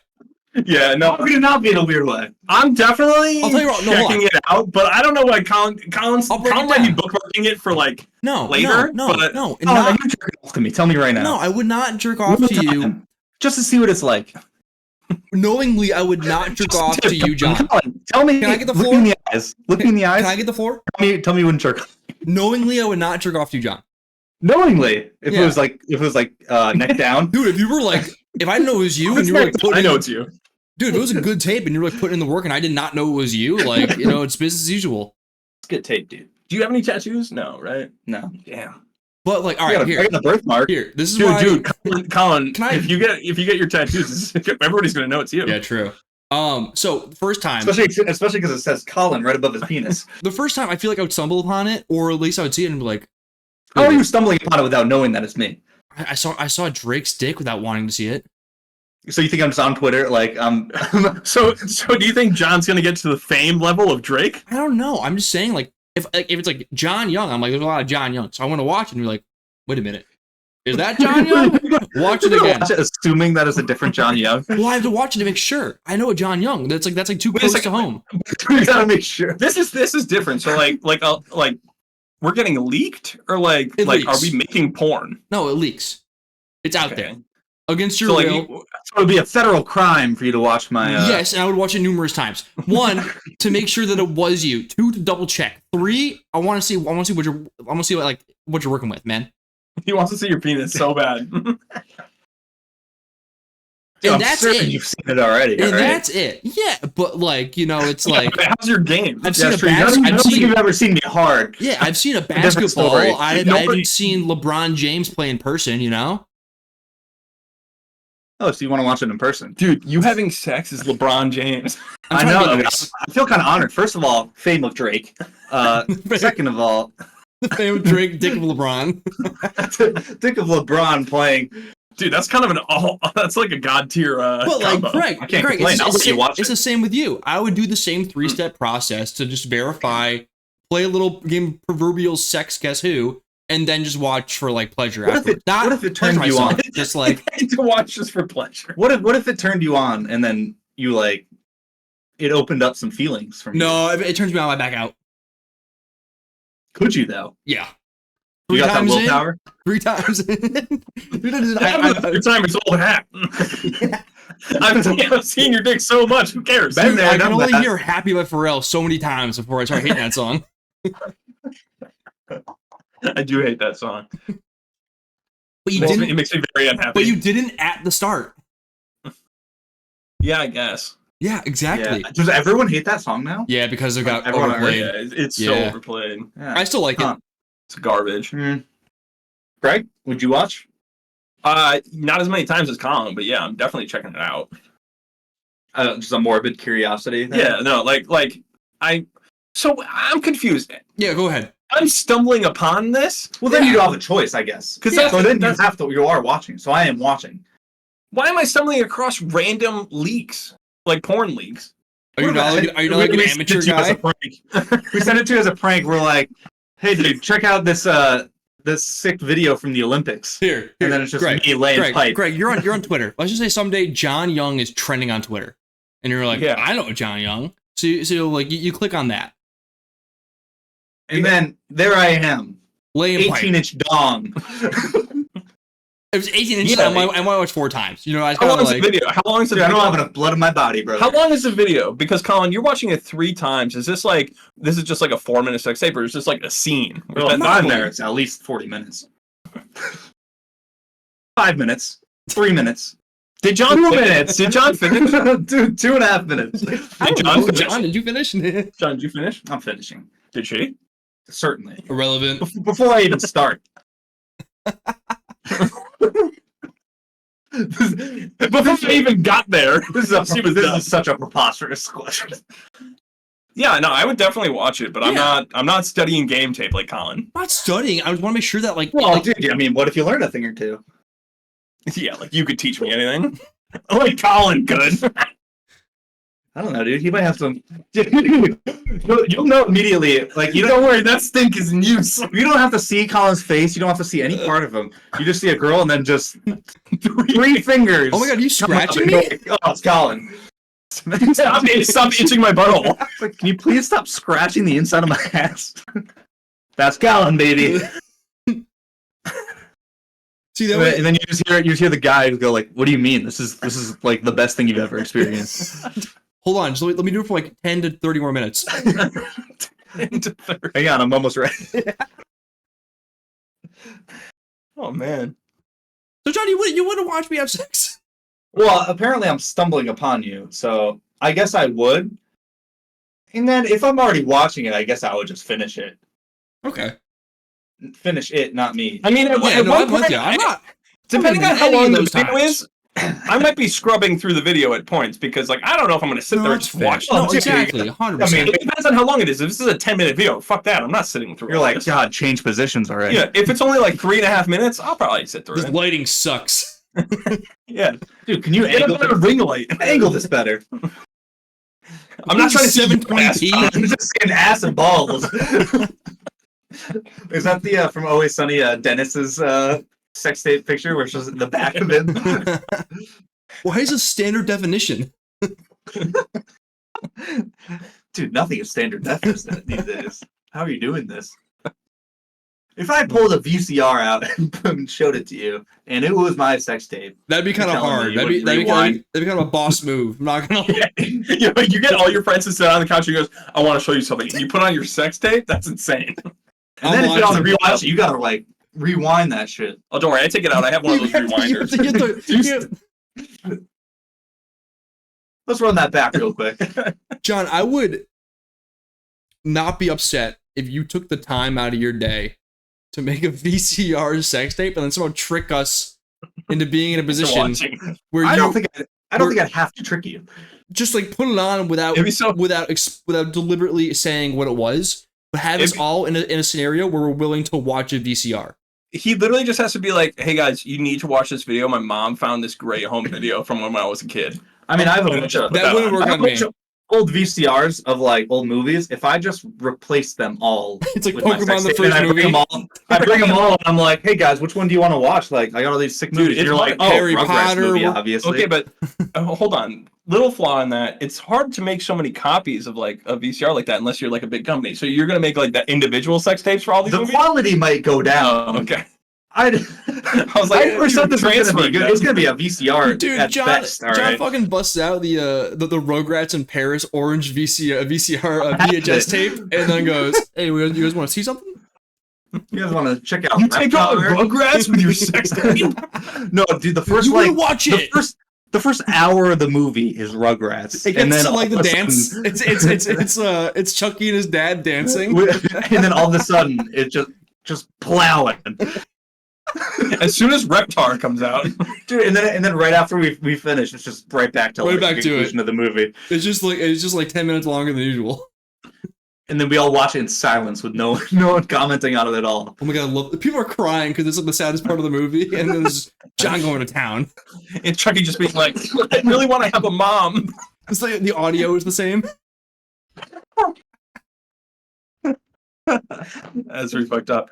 Yeah, no. How could it not be in a weird way? I'm definitely I'll tell you what, no, hold checking on. it out, but I don't know why Colin I'll break it might be down. bookmarking it for like No, later. no, but no. Oh, now you jerk off to me. Tell me right now. No, I would not jerk off One to you. time, just to see what it's like. Knowingly, I would not jerk off to you, John. Colin, tell me. Can I get the Look floor? me in the eyes. Look me in the eyes. Can I get the floor? Tell me you wouldn't jerk. Knowingly, I would not jerk off to you, John. Knowingly, if Yeah. it was like neck down. Dude, if you were like, if I didn't know it was you and you were like, I know it's you. dude, if it was a good tape and you were like putting in the work and I did not know it was you, like, you know, it's business as usual. It's good tape, dude. Do you have any tattoos? No, right? No. Damn. But like, all I right, got a birthmark. here. This is Dude, why. Colin, Can I- if you get your tattoos, everybody's gonna know it's you. Yeah, true. So the first time, Especially because it says Colin right above his penis. the first time I feel like I would stumble upon it, or at least I would see it and be like, How are you stumbling upon it without knowing that it's me? I saw Drake's dick without wanting to see it. So you think I'm just on Twitter like So do you think John's gonna get to the fame level of Drake? I don't know. I'm just saying, like, if it's like John Young, I'm like, there's a lot of John Young, so I want to watch it and be like, wait a minute, is that John Young? Watch it again. Assuming that is a different John Young. Well, I have to watch it to make sure. I know a John Young. That's like too close to home. We gotta make sure. This is different. So like we're getting leaked, or like It are leaks. we making porn? No, it leaks. It's out Okay. there against your So like will. So it would be a federal crime for you to watch my. Yes, and I would watch it numerous times. One, to make sure that it was you. Two, to double check. Three, I want to see what you're working with, man. he wants to see your penis so bad. And I'm that's certain it. You've seen it already. And right? that's it. Yeah, but like, you know, it's like how's your game? I've seen a True. I bas- don't I've think seen you've ever seen me hard. yeah, I've seen a different basketball. story. I haven't seen LeBron James play in person. You know. Oh, so you want to watch it in person? Dude, you having sex is LeBron James. I'm I trying to know. be nice. I feel kind of honored. First of all, fame of Drake. Second of all, The famous Drake, dick of LeBron. think of LeBron playing. Dude, that's kind of that's like a god tier But like, combo. Greg, I can't complain. it's, I'll it's, let you watch it's it. the same with you. I would do the same 3-step process to just verify, play a little game, proverbial sex guess who, and then just watch for like pleasure What if afterwards. it- what if it turned pleasure you myself, on? Just like, to watch just for pleasure. What if it turned you on and then you like it opened up some feelings from you? no, it turns me on, I back out. Could you though? Yeah. You got that times in, willpower? 3 times in. 3 times in, Your time is old hat. I've seen your dick so much. Who cares? Ben- there, I can done only that. hear Happy by Pharrell so many times before I start hating that song. I do hate that song. But you It didn't. makes me very unhappy. But you didn't at the start. Yeah, I guess. Yeah, exactly. Yeah. Does everyone hate that song now? Yeah, because it got Everyone overplayed. Yeah, it's so Yeah. overplayed. Yeah. I still like Huh. it. It's garbage. Greg, would you watch? Not as many times as Colin, but yeah, I'm definitely checking it out. Just a morbid curiosity. thing? Yeah, no, so I'm confused. Yeah, go ahead. I'm stumbling upon this. Well, then Yeah. you don't have a choice, I guess. 'Cause So then that's- you are watching. So I am watching. Why am I stumbling across random leaks, like porn leaks? Are you not like an We amateur sent it to you as guy? a prank. We sent it to you as a prank. We're like, hey, dude, check out this sick video from the Olympics. Here, And then it's just Greg, me laying pipe. Greg, you're on Twitter. Let's just say someday John Young is trending on Twitter, and you're like, Yeah. I know John Young. So you click on that, And then there I am, laying pipe. 18-inch dong. It was 18 inches. Yeah. I might watch 4 times. You know, I was How kind long of is the like, video? How long is the Dude, I video? don't have enough blood in my body, brother. How long is the video? Because Colin, you're watching it 3 times. Is this just like a 4-minute sex tape, or is this like a scene? Well, if I'm there, it's at least 40 minutes. 5 minutes. 3 minutes. Did John 2 finish? minutes. Did John finish? Dude, 2.5 minutes. I don't John know, finish? John, did you finish? John, did you finish? I'm finishing. Did she? Certainly. Irrelevant. Before I even start. Before I even got there. This is such a preposterous question. Yeah, no, I would definitely watch it, but Yeah. I'm not studying game tape like Colin. I'm not studying. I just want to make sure that Well, dude, I mean, what if you learn a thing or two? Yeah, like you could teach me anything. Like Colin could. I don't know, dude. He might have some. You'll know immediately. Like, you don't worry, that stink is in use. You don't have to see Colin's face. You don't have to see any part of him. You just see a girl and then just 3 fingers. Oh my god, you scratching me? Oh, it's Colin. Stop itching my butthole. Can you please stop scratching the inside of my ass? That's Colin, baby. See that way? And then you just hear the guy go like, "What do you mean? This is like the best thing you've ever experienced." Hold on, just let me do it for like 10 to 30 more minutes. 10 to 30. Hang on, I'm almost ready. Oh man. So John, you wouldn't watch me have sex? Well, apparently I'm stumbling upon you, so I guess I would. And then if I'm already watching it, I guess I would just finish it. Okay. Finish it, not me. I mean, I'm with you. I'm not. Depending on how any long of the those video is, I might be scrubbing through the video at points because, like, I don't know if I'm going to sit there and just watch. No, it. exactly, 100%. I mean, it depends on how long it is. If this is a 10-minute video, fuck that. I'm not sitting through. You're like, God, change positions already. Yeah, if it's only like 3.5 minutes, I'll probably sit through This it. lighting sucks. Yeah, dude, can you get a better ring light? angle this better? I'm not trying to see 720p. I'm just saying ass and balls. Is that the from Always Sunny Dennis's sex tape picture where it's just the back of it? Why is it standard definition? Dude, nothing is standard definition these days. How are you doing this? If I pulled a VCR out and showed it to you, and it was my sex tape, That'd be kind of hard. That'd be kind of a boss move. I'm not gonna. Yeah, you get all your friends to sit on the couch and he goes, "I want to show you something." And you put on your sex tape. That's insane. And then if you want to rewatch it, you gotta like rewind that shit. Oh, don't worry, I take it out. I have one of those rewinders. Let's run that back real quick. John, I would not be upset if you took the time out of your day to make a VCR sex tape and then somehow trick us into being in a position where I don't think I'd have to trick you. Just like put it on without deliberately saying what it was, but have us all in a scenario where we're willing to watch a VCR. He literally just has to be like, "Hey guys, you need to watch this video. My mom found this great home video from when I was a kid." I mean, I have a bunch of that wouldn't work on me. Old VCRs of like old movies. If I just replace them all, it's like Pokemon the first movie. I bring them all, and I'm like, "Hey guys, which one do you want to watch?" Like, I got all these sick movies. Dude, you're like, "Oh, Harry Rugrats Potter." Movie, obviously. Okay, but hold on. Little flaw in that. It's hard to make so many copies of like a VCR like that unless you're like a big company. So you're gonna make like that individual sex tapes for all these movies? Quality might go down. Oh, okay. I was like, this is gonna be good. It's gonna be a VCR. Dude, at John best, all John right? fucking busts out the Rugrats in Paris orange VCR VHS tape, and then goes, "Hey, you guys want to see something? You guys want to check out? You take out Rugrats with your sex tape?" No, dude. The first You wanna watch it? The first hour of the movie is Rugrats, It gets to like the dance. It's Chucky and his dad dancing, and then all of a sudden it's just plowing. As soon as Reptar comes out, dude, and then right after we finish, it's just right back to right like, back the to conclusion of the movie. It's just like 10 minutes longer than usual. And then we all watch it in silence with no one commenting on it at all. Oh my god, people are crying because it's like the saddest part of the movie, and then there's John going to town. And Chucky just being like, "I really want to have a mom." It's like the audio is the same. That's really fucked up.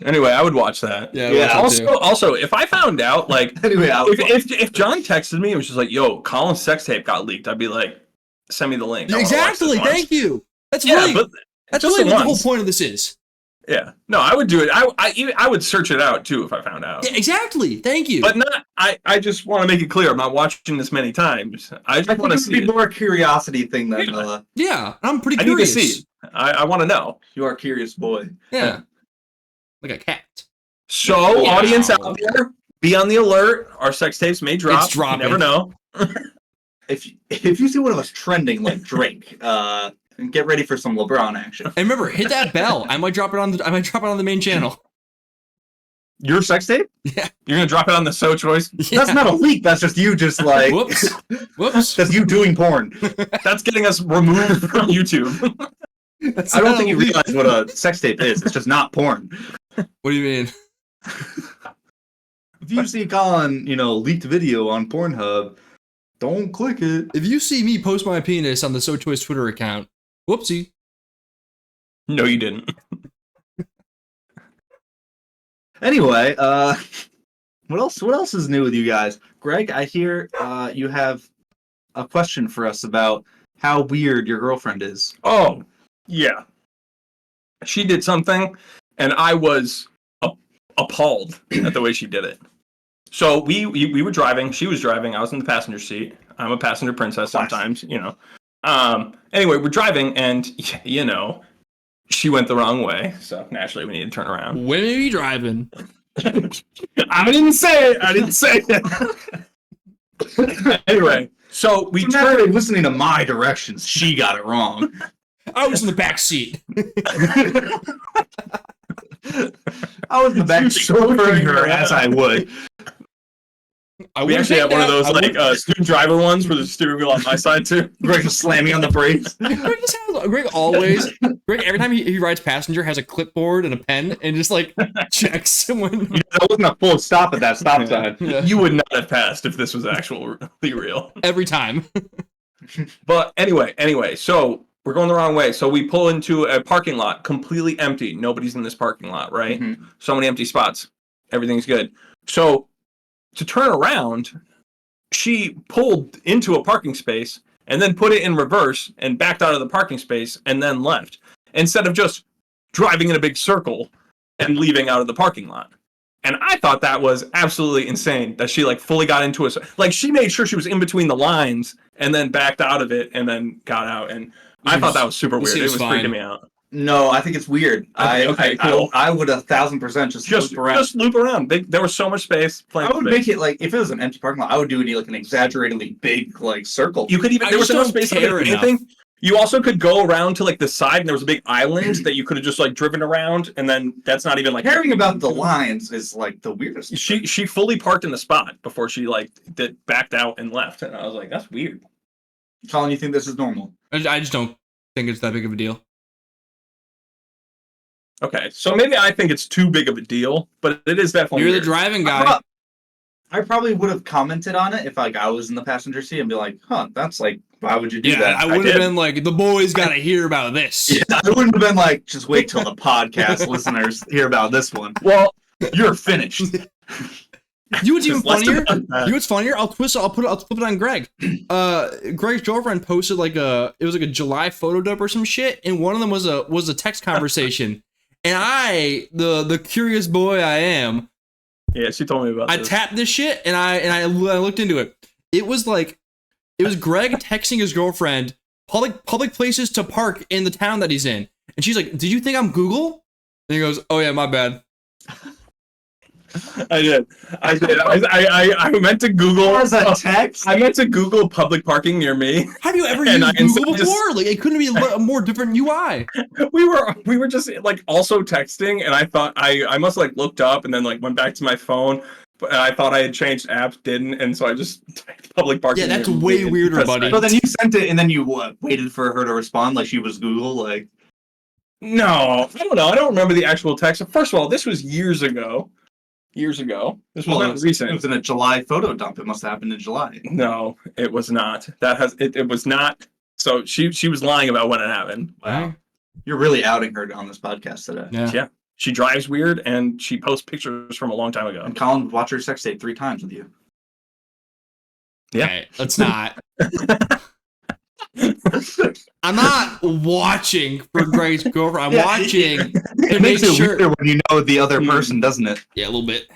Anyway, I would watch that. Yeah. Also, if I found out, like, anyway, if John texted me and was just like, "Yo, Colin's sex tape got leaked," I'd be like, "Send me the link." Exactly. Thank you. That's really what the whole point of this is. Yeah. No, I would do it. I would search it out too if I found out. Yeah, exactly. Thank you. But not. I just want to make it clear. I'm not watching this many times. I just want to see. It's more a curiosity thing than. Yeah, I'm pretty I curious. need to see. I want to know. You are a curious boy. Yeah. Like a cat. So, audience out there, be on the alert. Our sex tapes may drop. It's dropping. You never know. If you see one of us trending like Drake, get ready for some LeBron action. And remember, hit that bell. I might drop it on the main channel. Your sex tape? Yeah. You're gonna drop it on the So Choice? Yeah. That's not a leak. That's just you just like Whoops. That's you doing porn. That's getting us removed from YouTube. I don't think you realize what a sex tape is. It's just not porn. What do you mean? If you see Colin, leaked video on Pornhub, Don't click it. If you see me post my penis on the SoChoice Twitter account, whoopsie. No, you didn't. Anyway, what else is new with you guys? Greg, I hear you have a question for us about how weird your girlfriend is. Oh, yeah. She did something, and I was appalled at the way she did it. So we were driving. She was driving. I was in the passenger seat. I'm a passenger princess sometimes, you know. Anyway, we're driving, and, you know, she went the wrong way. So naturally, we need to turn around. When are you driving? I didn't say it. Anyway, so we turned. Listening to my directions, she got it wrong. I was in the back seat. I was in the back seat, chauffeuring her as I would. We actually have one of those student driver ones where there's a steering wheel on my side too. Greg just slamming on the brakes. Greg every time he rides passenger has a clipboard and a pen and just like checks when. That wasn't a full stop at that stop sign. Yeah. You would not have passed if this was actually real. Every time. But anyway, so we're going the wrong way. So we pull into a parking lot, completely empty. Nobody's in this parking lot, right? Mm-hmm. So many empty spots. Everything's good. So to turn around, she pulled into a parking space and then put it in reverse and backed out of the parking space and then left, instead of just driving in a big circle and leaving out of the parking lot. And I thought that was absolutely insane that she like fully got into like she made sure she was in between the lines and then backed out of it and then got out. And I thought that was super weird. It was freaking me out. No, I think it's weird. Okay, cool. I would 1,000% just loop around. Just loop around. There was so much space. I would make it like if it was an empty parking lot, I would do it like an exaggeratedly big like circle. You could even there was no space for anything. You also could go around to like the side, and there was a big island that you could have just like driven around, and then that's not even like caring about the lines is like the weirdest. She fully parked in the spot before she like backed out and left, and I was like, that's weird. Colin, you think this is normal? I just don't think it's that big of a deal. Okay, so maybe I think it's too big of a deal, but it is definitely. You're weird. The driving guy. I probably would have commented on it if like I was in the passenger seat and be like, "Huh, that's like, why would you do that?" I would have been like, "The boys got to hear about this." Yeah, I wouldn't have been like, "Just wait till the podcast listeners hear about this one." Well, you're finished. You what's even funnier? You what's funnier? I'll flip it on Greg. Greg's girlfriend posted like it was like a July photo dump or some shit, and one of them was a text conversation. And I, the curious boy I am, yeah, she told me about. I tapped this shit and I looked into it. It was Greg texting his girlfriend public places to park in the town that he's in, and she's like, "Did you think I'm Google?" And he goes, "Oh yeah, my bad." I did. I meant to Google as a text. I meant to Google public parking near me. Have you ever used Google before? Like it couldn't be a more different UI. We were just like also texting, and I thought I must like looked up and then like went back to my phone. But I thought I had changed apps, didn't, and so I just typed public parking. Yeah, that's way weirder, buddy. So then you sent it, and then you waited for her to respond like she was Google, like. No, I don't know. I don't remember the actual text. First of all, this was years ago. This was not recent. It was in a July photo dump. It must have happened in July. No, it was not. It was not. So she was lying about when it happened. Wow. You're really outing her on this podcast today. Yeah. She drives weird and she posts pictures from a long time ago. And Colin watched her sex tape 3 times with you. Yeah. Okay, let's not. I'm not watching for Greg's girlfriend. I'm watching to make sure. Weirder when you know the other person, doesn't it? Yeah, a little bit.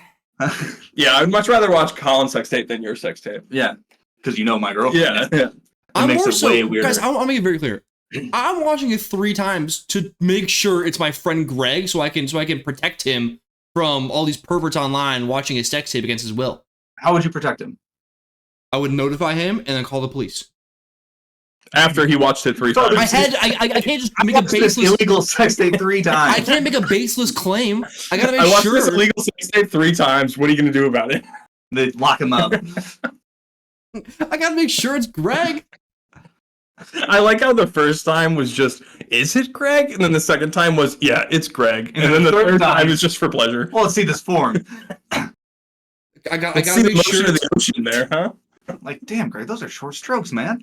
Yeah, I'd much rather watch Colin's sex tape than your sex tape. Yeah, because you know my girlfriend. Yeah. It makes it way weirder. Guys, I'll make it very clear. I'm watching it 3 times to make sure it's my friend Greg, so I can protect him from all these perverts online watching his sex tape against his will. How would you protect him? I would notify him and then call the police. After he watched it 3 times. I can't just make a baseless illegal sex tape 3 times. I can't make a baseless claim. I gotta make sure. I watched this illegal sex tape 3 times. What are you gonna do about it? They lock him up. I gotta make sure it's Greg. I like how the first time was just, is it Greg? And then the second time was, yeah, it's Greg. And then the third time is just for pleasure. Well, let's see this form. I gotta make sure of the ocean there, huh? Like, damn, Greg, those are short strokes, man.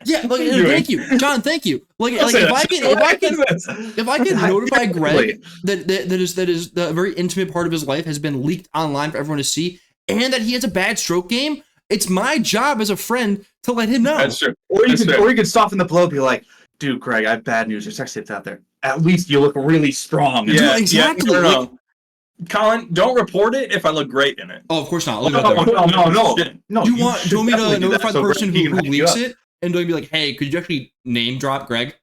Yeah, like, thank you, John. Thank you. Like if I can notify Greg that is the very intimate part of his life has been leaked online for everyone to see, and that he has a bad stroke game, it's my job as a friend to let him know. That's true. Or you could soften the blow, be like, dude, Greg, I have bad news. Your sex tape's out there. At least you look really strong. Yeah, exactly. Yeah, no. Colin, don't report it if I look great in it. Oh, of course not. No. Do you want me to notify the person who leaks it? And don't be like, hey, could you actually name drop Greg?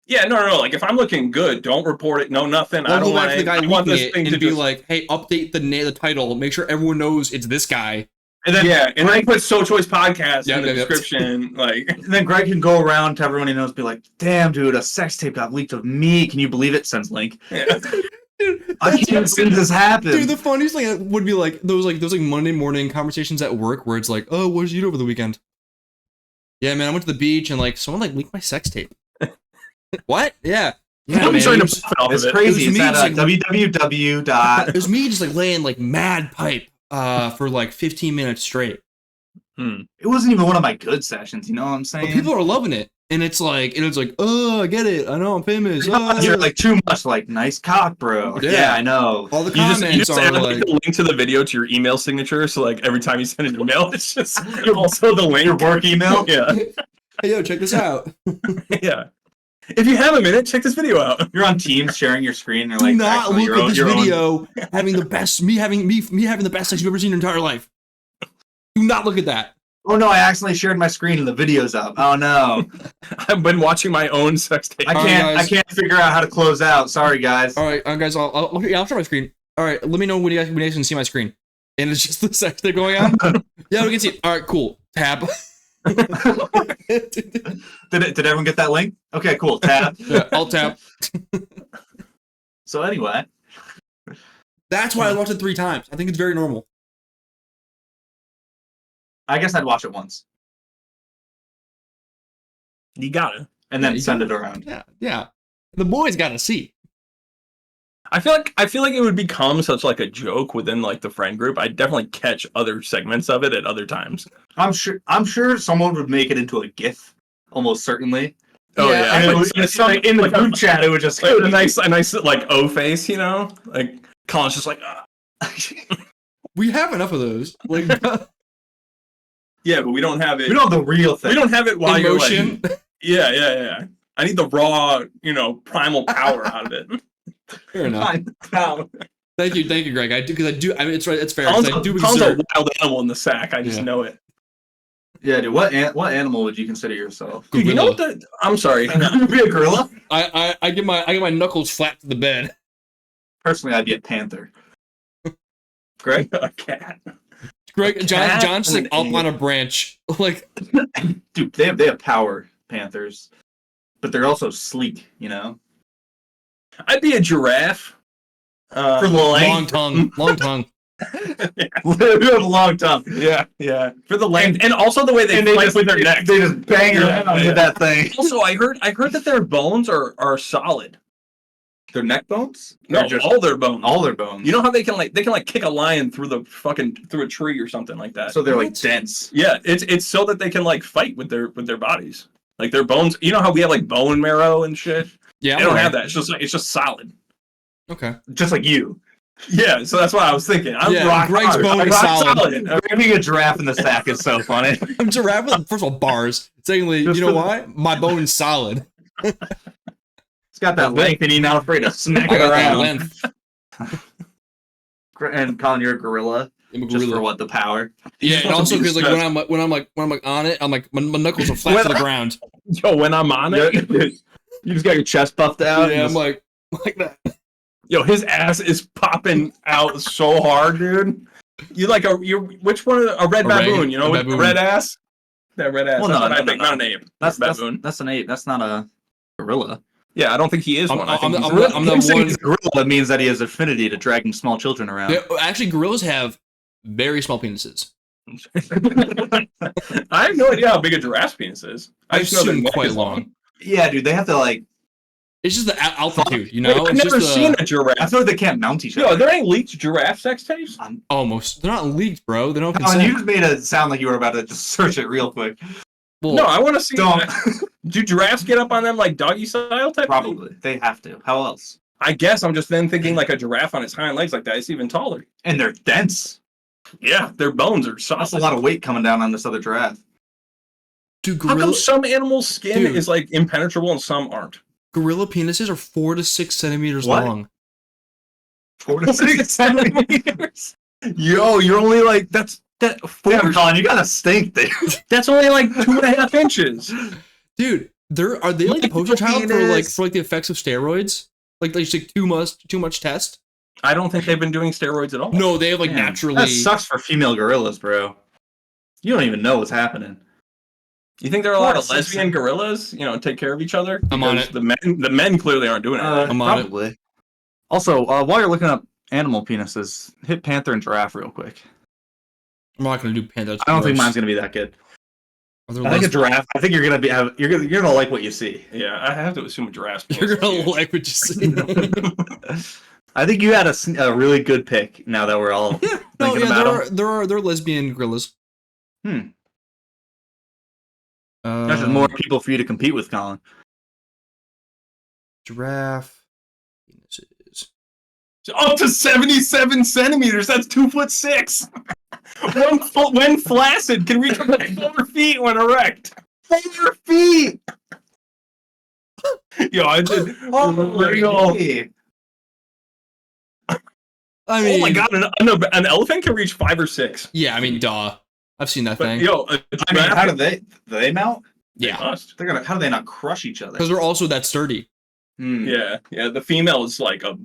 Yeah, no. Like, if I'm looking good, don't report it. No, nothing. I'll go back to the guy leaking it and be like, hey, update the title. Make sure everyone knows it's this guy. And then and then put SoChoicePodcast in the description. Like, and then Greg can go around to everyone he knows, be like, damn, dude, a sex tape got leaked of me. Can you believe it? Sends link. Yeah. Dude, I can't see this happen. Dude, the funniest thing would be like those Monday morning conversations at work where it's like, oh, what did you do over the weekend? Yeah, man, I went to the beach and like someone like leaked my sex tape. What? Yeah. Yeah, man. It's crazy. It's at www. It was me just like laying like mad pipe for like 15 minutes straight. It wasn't even one of my good sessions, you know what I'm saying? But people are loving it. And it's like, oh, I get it. I know I'm famous. Oh, you're like too much like nice cock, bro. Yeah, I know. All the comments you just are like the link to the video to your email signature. So like every time you send an email, it's just also the link. Your work email. Yeah. Hey, yo, check this out. Yeah. If you have a minute, check this video out. You're on Teams sharing your screen. You're Do like, not look at this video having the best me having the best sex you've ever seen in your entire life. Do not look at that. Oh no, I accidentally shared my screen and the video's up. Oh no. I've been watching my own sex tape. I can't figure out how to close out. Sorry, guys. All right, guys, I'll share my screen. All right, let me know when you guys can see my screen. And it's just the sex tape going on. Yeah, we can see it. All right, cool. Tab. Did everyone get that link? Okay, cool. Tab. Yeah, I'll tab. So anyway. That's why I watched it 3 times. I think it's very normal. I guess I'd watch it once. You gotta. And then send it around. Yeah. The boys gotta see. I feel like it would become such like a joke within like the friend group. I'd definitely catch other segments of it at other times. I'm sure someone would make it into a GIF, almost certainly. Oh yeah. And in the group chat, it would just like, a nice like O face, you know? Like Colin's just like We have enough of those. Like yeah, but we don't have it. We don't have the real thing. We don't have it while you're motion. Like, yeah. I need the raw, primal power out of it. Fair enough. Thank you, Greg. I do. I mean, it's right. It's fair. Colin's a wild animal in the sack. I just know it. Yeah, dude. What animal would you consider yourself? Dude, you know what? I'm sorry. You'd be a gorilla. I get my knuckles flat to the bed. Personally, I'd be a panther. Greg, a cat. John's like up on a branch, like. Dude, they have power, panthers, but they're also sleek. You know. I'd be a giraffe. For the length. Long tongue. Yeah. We have a long tongue. Yeah. For the length, and also the way they fight with their neck. They just bang around with that thing. Also, I heard that their bones are solid. Their neck bones? No, just all their bones. All their bones. You know how they can kick a lion through a tree or something like that. So they're like dense. Yeah, it's so that they can like fight with their bodies. Like their bones. You know how we have like bone marrow and shit. Yeah, they don't have that. It's just solid. Okay. Just like you. Yeah, so that's what I was thinking. Greg's bone is solid. Having a giraffe in the sack is so funny. I'm giraffe with, first of all, bars. Secondly, you know why? My bone's solid. It's got that length, and you're not afraid to smack it around. And Colin, you're a gorilla. Just for what, the power? Yeah, and also because like when I'm on it, I'm like my knuckles are flat to the ground. Yo, when I'm on it, you just got your chest puffed out. Yeah, I'm like that. Yo, his ass is popping out so hard, dude. Which one? A red baboon? You know, with the red ass. That red ass. Well, not an ape. That's baboon. That's an ape. That's not a gorilla. Yeah, I don't think he is one. I'm the one. He's a gorilla. That means that he has affinity to dragging small children around. Yeah, actually, gorillas have very small penises. I have no idea how big a giraffe's penis is. I assume quite long. Yeah, dude, they have to like. It's just the altitude, you know? I've never seen a giraffe. I feel like they can't mount each other. Yo, there ain't leaked giraffe sex tapes? Almost. They're not leaked, bro. They don't Colin, consent. you just made it sound like you were about to just search it real quick. Well, No, I want to see. Don't. Do giraffes get up on them like doggy style type? Probably. Thing? They have to. How else? I guess I'm just then thinking like a giraffe on its hind legs like that. It's even taller. And they're dense. Yeah, their bones are soft. That's a lot of weight coming down on this other giraffe. dude, How come some animals' skin is like impenetrable and some aren't? Gorilla penises are 4 to 6 centimeters long. 4 to 6 centimeters? Yo, you're only like that. Damn, Colin, you gotta stink, dude. That's only like 2.5 inches. Dude, are they like the poster child for the effects of steroids? Like they just like too much test? I don't think they've been doing steroids at all. No, they have like naturally. That sucks for female gorillas, bro. You don't even know what's happening. You think there are a lot of lesbian gorillas? You know, take care of each other. I'm on it. The men clearly aren't doing it. I'm on probably. It. Also, while you're looking up animal penises, hit panther and giraffe real quick. I'm not gonna do panda. I don't think mine's gonna be that good. I think a giraffe. I think you're gonna like what you see. Yeah, I have to assume a giraffe. You're gonna like what you see. I think you had a really good pick. Now that we're all thinking about them. There are lesbian gorillas. There's just more people for you to compete with, Colin. Giraffe. Up to 77 centimeters. That's 2'6". 1 foot when flaccid can reach up to 4 feet when erect. 4 feet. Yo, I did. I mean, oh my god, an elephant can reach 5 or 6. Yeah, I mean, duh. I've seen that thing. Yo, how do they mount? Yeah, how do they not crush each other? Because they're also that sturdy. Yeah. The female is like a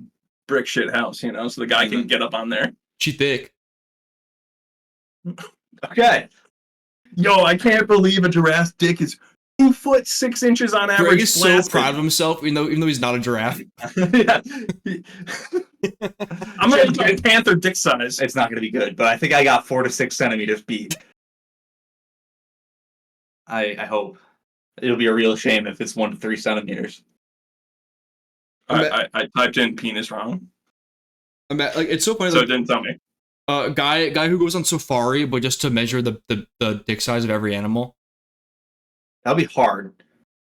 brick shit house, you know, so the guy can get up on there. She thick. Okay. Yo, I can't believe a giraffe's dick is 2'6" on average. Greg is so proud of himself, even though he's not a giraffe. Yeah. I'm gonna do a panther dick size. It's not gonna be good, but I think I got 4 to 6 centimeters beat. I hope. It'll be a real shame if it's 1 to 3 centimeters. I typed in penis wrong. It's so funny. So it didn't tell me. Guy who goes on safari, but just to measure the dick size of every animal. That'll be hard.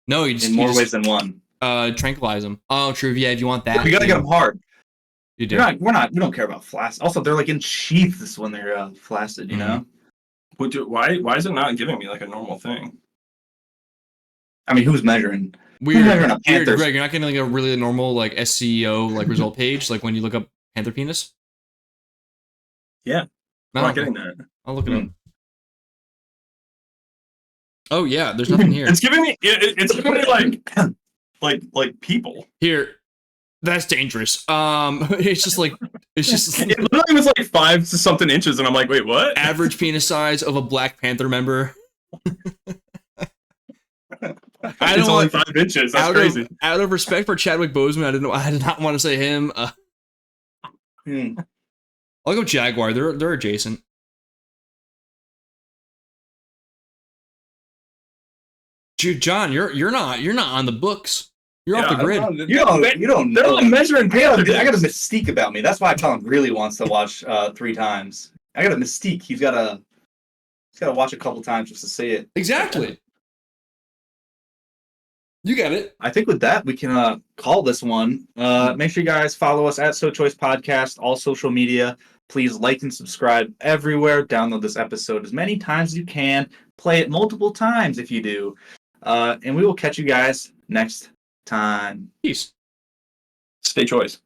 No, in more ways than one. Tranquilize them. Oh, true. Yeah, if you want that, you gotta get them hard. You do. We don't care about flaccid. Also, they're like in sheaths when they're flaccid. You know. Why is it not giving me like a normal thing? I mean, who's measuring? Weird, Greg. You're not getting like a really normal like SEO like result page like when you look up panther penis. Yeah, I'm not getting that. I'll look it up. Oh yeah, there's nothing here. It's giving me. It's giving me like people. Here, that's dangerous. It's just. It literally was like 5 to something inches, and I'm like, wait, what? Average penis size of a Black Panther member. It's only 5 inches. That's crazy. Out of respect for Chadwick Boseman, I did not want to say him. I'll go Jaguar. They're adjacent. Dude, John, you're not on the books. You're off the grid. You don't know. They're only measuring. I got a mystique about me. That's why Colin really wants to watch 3 times. I got a mystique. He's got to watch a couple times just to see it. Exactly. You get it. I think with that, we can call this one. Make sure you guys follow us at sochoicepodcast, all social media. Please like and subscribe everywhere. Download this episode as many times as you can. Play it multiple times if you do. And we will catch you guys next time. Peace. Stay choice.